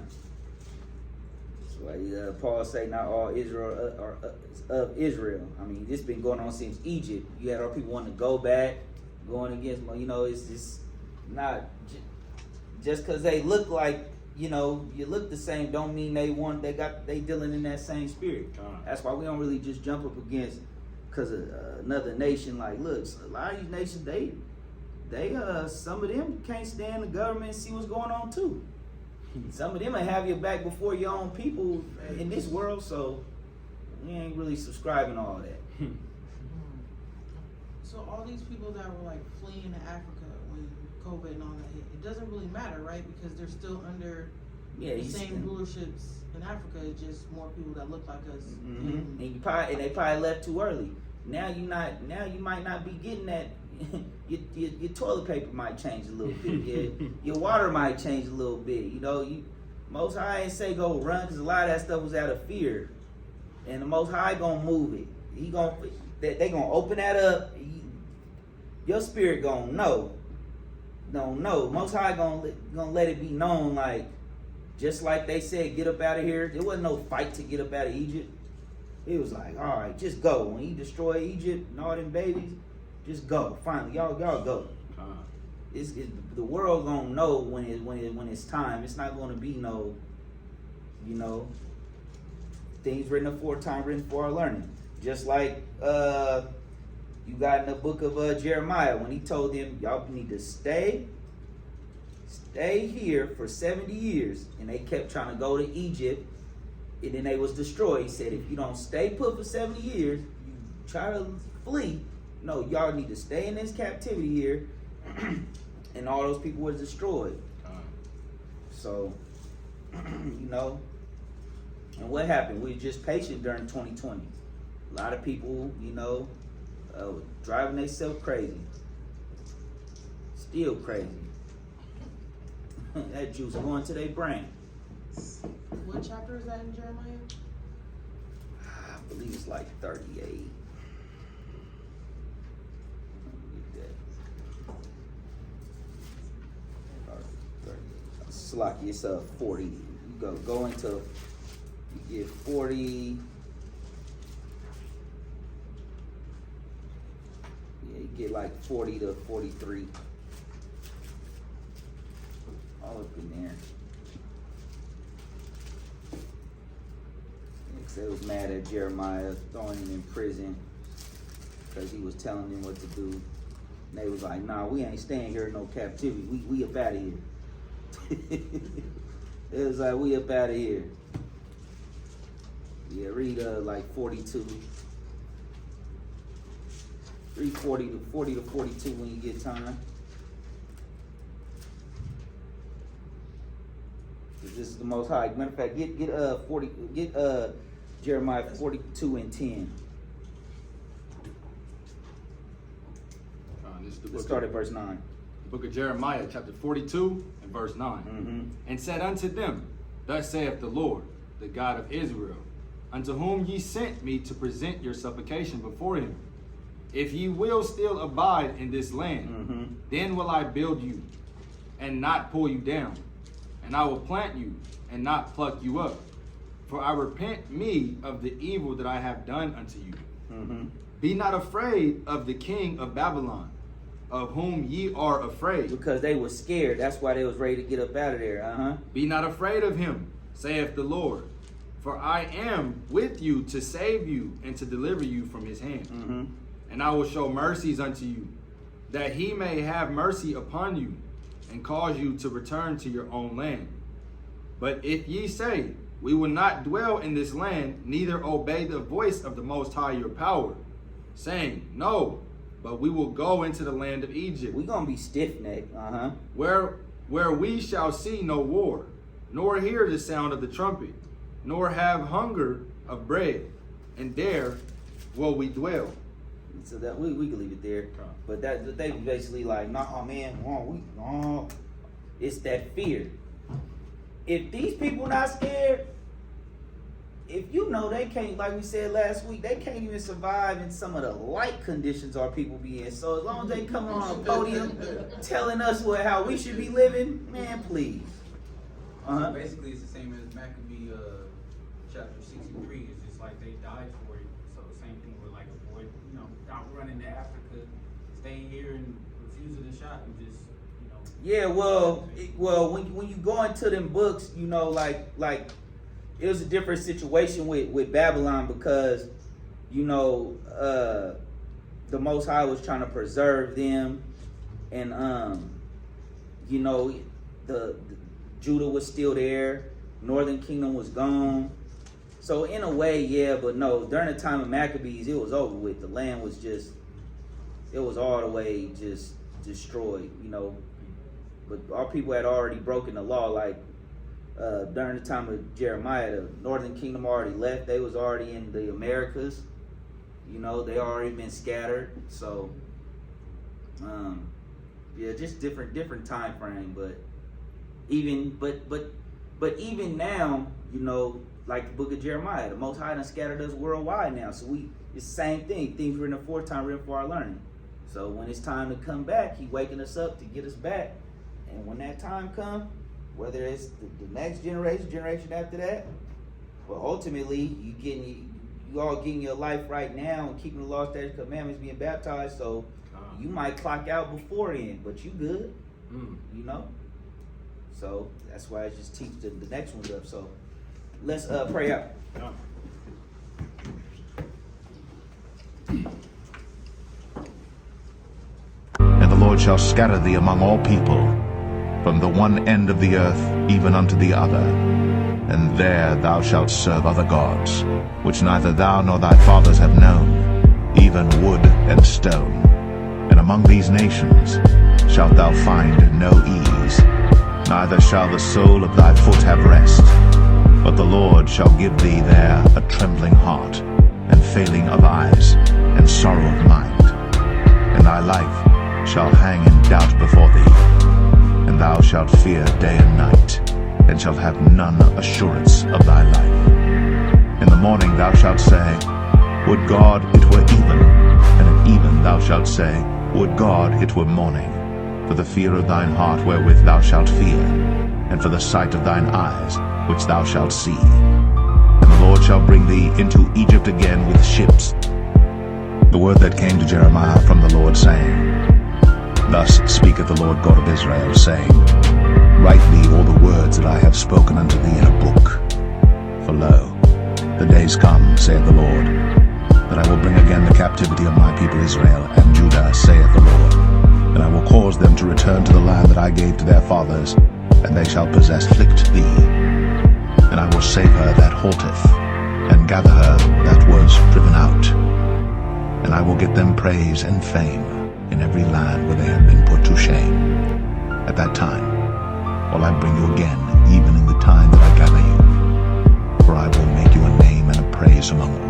why Paul say not all Israel are of Israel. This been going on since Egypt. You had our people wanting to go back, going against. It's just not just because they look like you look the same. Don't mean they dealing in that same spirit. That's why we don't really just jump up against because another nation. Like, look, a lot of these nations they some of them can't stand the government and see what's going on too. Some of them will have your back before your own people in this world, so we ain't really subscribing to all that. So all these people that were like fleeing to Africa when COVID and all that hit, it doesn't really matter, right? Because they're still under the same rulerships in Africa. It's just more people that look like us. Mm-hmm. And they probably left too early. Now you might not be getting that. Your toilet paper might change a little bit. Your water might change a little bit. Most High ain't say go run because a lot of that stuff was out of fear, and the Most High gonna move it. They gonna open that up. Your spirit gonna know. Don't know. Most High gonna let it be known. Like just like they said, get up out of here. There wasn't no fight to get up out of Egypt. It was like, all right, just go. When he destroyed Egypt and all them babies. Just go. Finally, y'all go. The world gonna know when it's time. It's not gonna be no, things written aforetime, written for our learning. Just like you got in the book of Jeremiah when he told them y'all need to stay here for 70 years, and they kept trying to go to Egypt, and then they was destroyed. He said if you don't stay put for 70 years, you try to flee. No, y'all need to stay in this captivity here, and all those people were destroyed. So, and what happened? We were just patient during 2020. A lot of people, driving themselves crazy. Still crazy. That juice going to their brain. What chapter is that in Jeremiah? I believe it's like 38. Slocky, it's 40. You go into, you get 40. Yeah, you get like 40 to 43. all up in there. They was mad at Jeremiah, throwing him in prison because he was telling them what to do. And they was like, nah, we ain't staying here in no captivity. We up out of here. It was like, we up out of here. Yeah, read like 42. Read 40 to 42 when you get time. This is the Most High. Matter of fact, get Jeremiah 42 and 10. Let's start at verse 9. The book of Jeremiah, chapter 42 and verse 9. Mm-hmm. And said unto them, Thus saith the Lord, the God of Israel, unto whom ye sent me to present your supplication before him. If ye will still abide in this land, then will I build you and not pull you down, and I will plant you and not pluck you up. For I repent me of the evil that I have done unto you. Be not afraid of the king of Babylon, of whom ye are afraid. Because they were scared. That's why they was ready to get up out of there. Be not afraid of him, saith the Lord. For I am with you to save you and to deliver you from his hand. And I will show mercies unto you, that he may have mercy upon you, and cause you to return to your own land. But if ye say, we will not dwell in this land, neither obey the voice of the Most High your power, saying, no, but we will go into the land of Egypt. We're going to be stiff-necked. Where we shall see no war, nor hear the sound of the trumpet, nor have hunger of bread, and there will we dwell. So that we can leave it there. But that they basically like, nah, man, it's that fear. If these people not scared, if you know they can't, like we said last week, they can't even survive in some of the light conditions our people be in. So as long as they come on a podium telling us how we should be living, man, please. So basically, it's the same as Maccabees chapter 63. It's just like they died for it. So the same thing with like avoid, not running to Africa, staying here and refusing the shot and just, Yeah, well, when you go into them books, like it was a different situation with Babylon because, the Most High was trying to preserve them, and the Judah was still there, Northern Kingdom was gone. So in a way, yeah, but no, during the time of Maccabees, it was over with. The land was it was all the way just destroyed, But our people had already broken the law. Like during the time of Jeremiah, the Northern Kingdom already left. They was already in the Americas. They already been scattered. So, yeah, just different time frame. But even now, like the book of Jeremiah, the Most High done scattered us worldwide now. So it's the same thing. Things written aforetime, written for our learning. So when it's time to come back, he waking us up to get us back. And when that time comes, whether it's the next generation after that, but ultimately you all getting your life right now and keeping the law, statutes, commandments, being baptized. So you might clock out before then, but you good, So that's why I just teach the next ones up. So let's pray out. And the Lord shall scatter thee among all people, from the one end of the earth even unto the other. And there thou shalt serve other gods, which neither thou nor thy fathers have known, even wood and stone. And among these nations shalt thou find no ease, neither shall the sole of thy foot have rest. But the Lord shall give thee there a trembling heart, and failing of eyes, and sorrow of mind. And thy life shall hang in doubt before thee, and thou shalt fear day and night, and shalt have none assurance of thy life. In the morning thou shalt say, Would God it were even, and at even thou shalt say, Would God it were morning, for the fear of thine heart wherewith thou shalt fear, and for the sight of thine eyes which thou shalt see. And the Lord shall bring thee into Egypt again with ships. The word that came to Jeremiah from the Lord, saying, Thus speaketh the Lord God of Israel, saying, write thee all the words that I have spoken unto thee in a book. For lo, the days come, saith the Lord, that I will bring again the captivity of my people Israel and Judah, saith the Lord. And I will cause them to return to the land that I gave to their fathers, and they shall afflict thee. And I will save her that halteth, and gather her that was driven out. And I will get them praise and fame in every land where they have been put to shame. At that time will I bring you again, even in the time that I gather you. For I will make you a name and a praise among all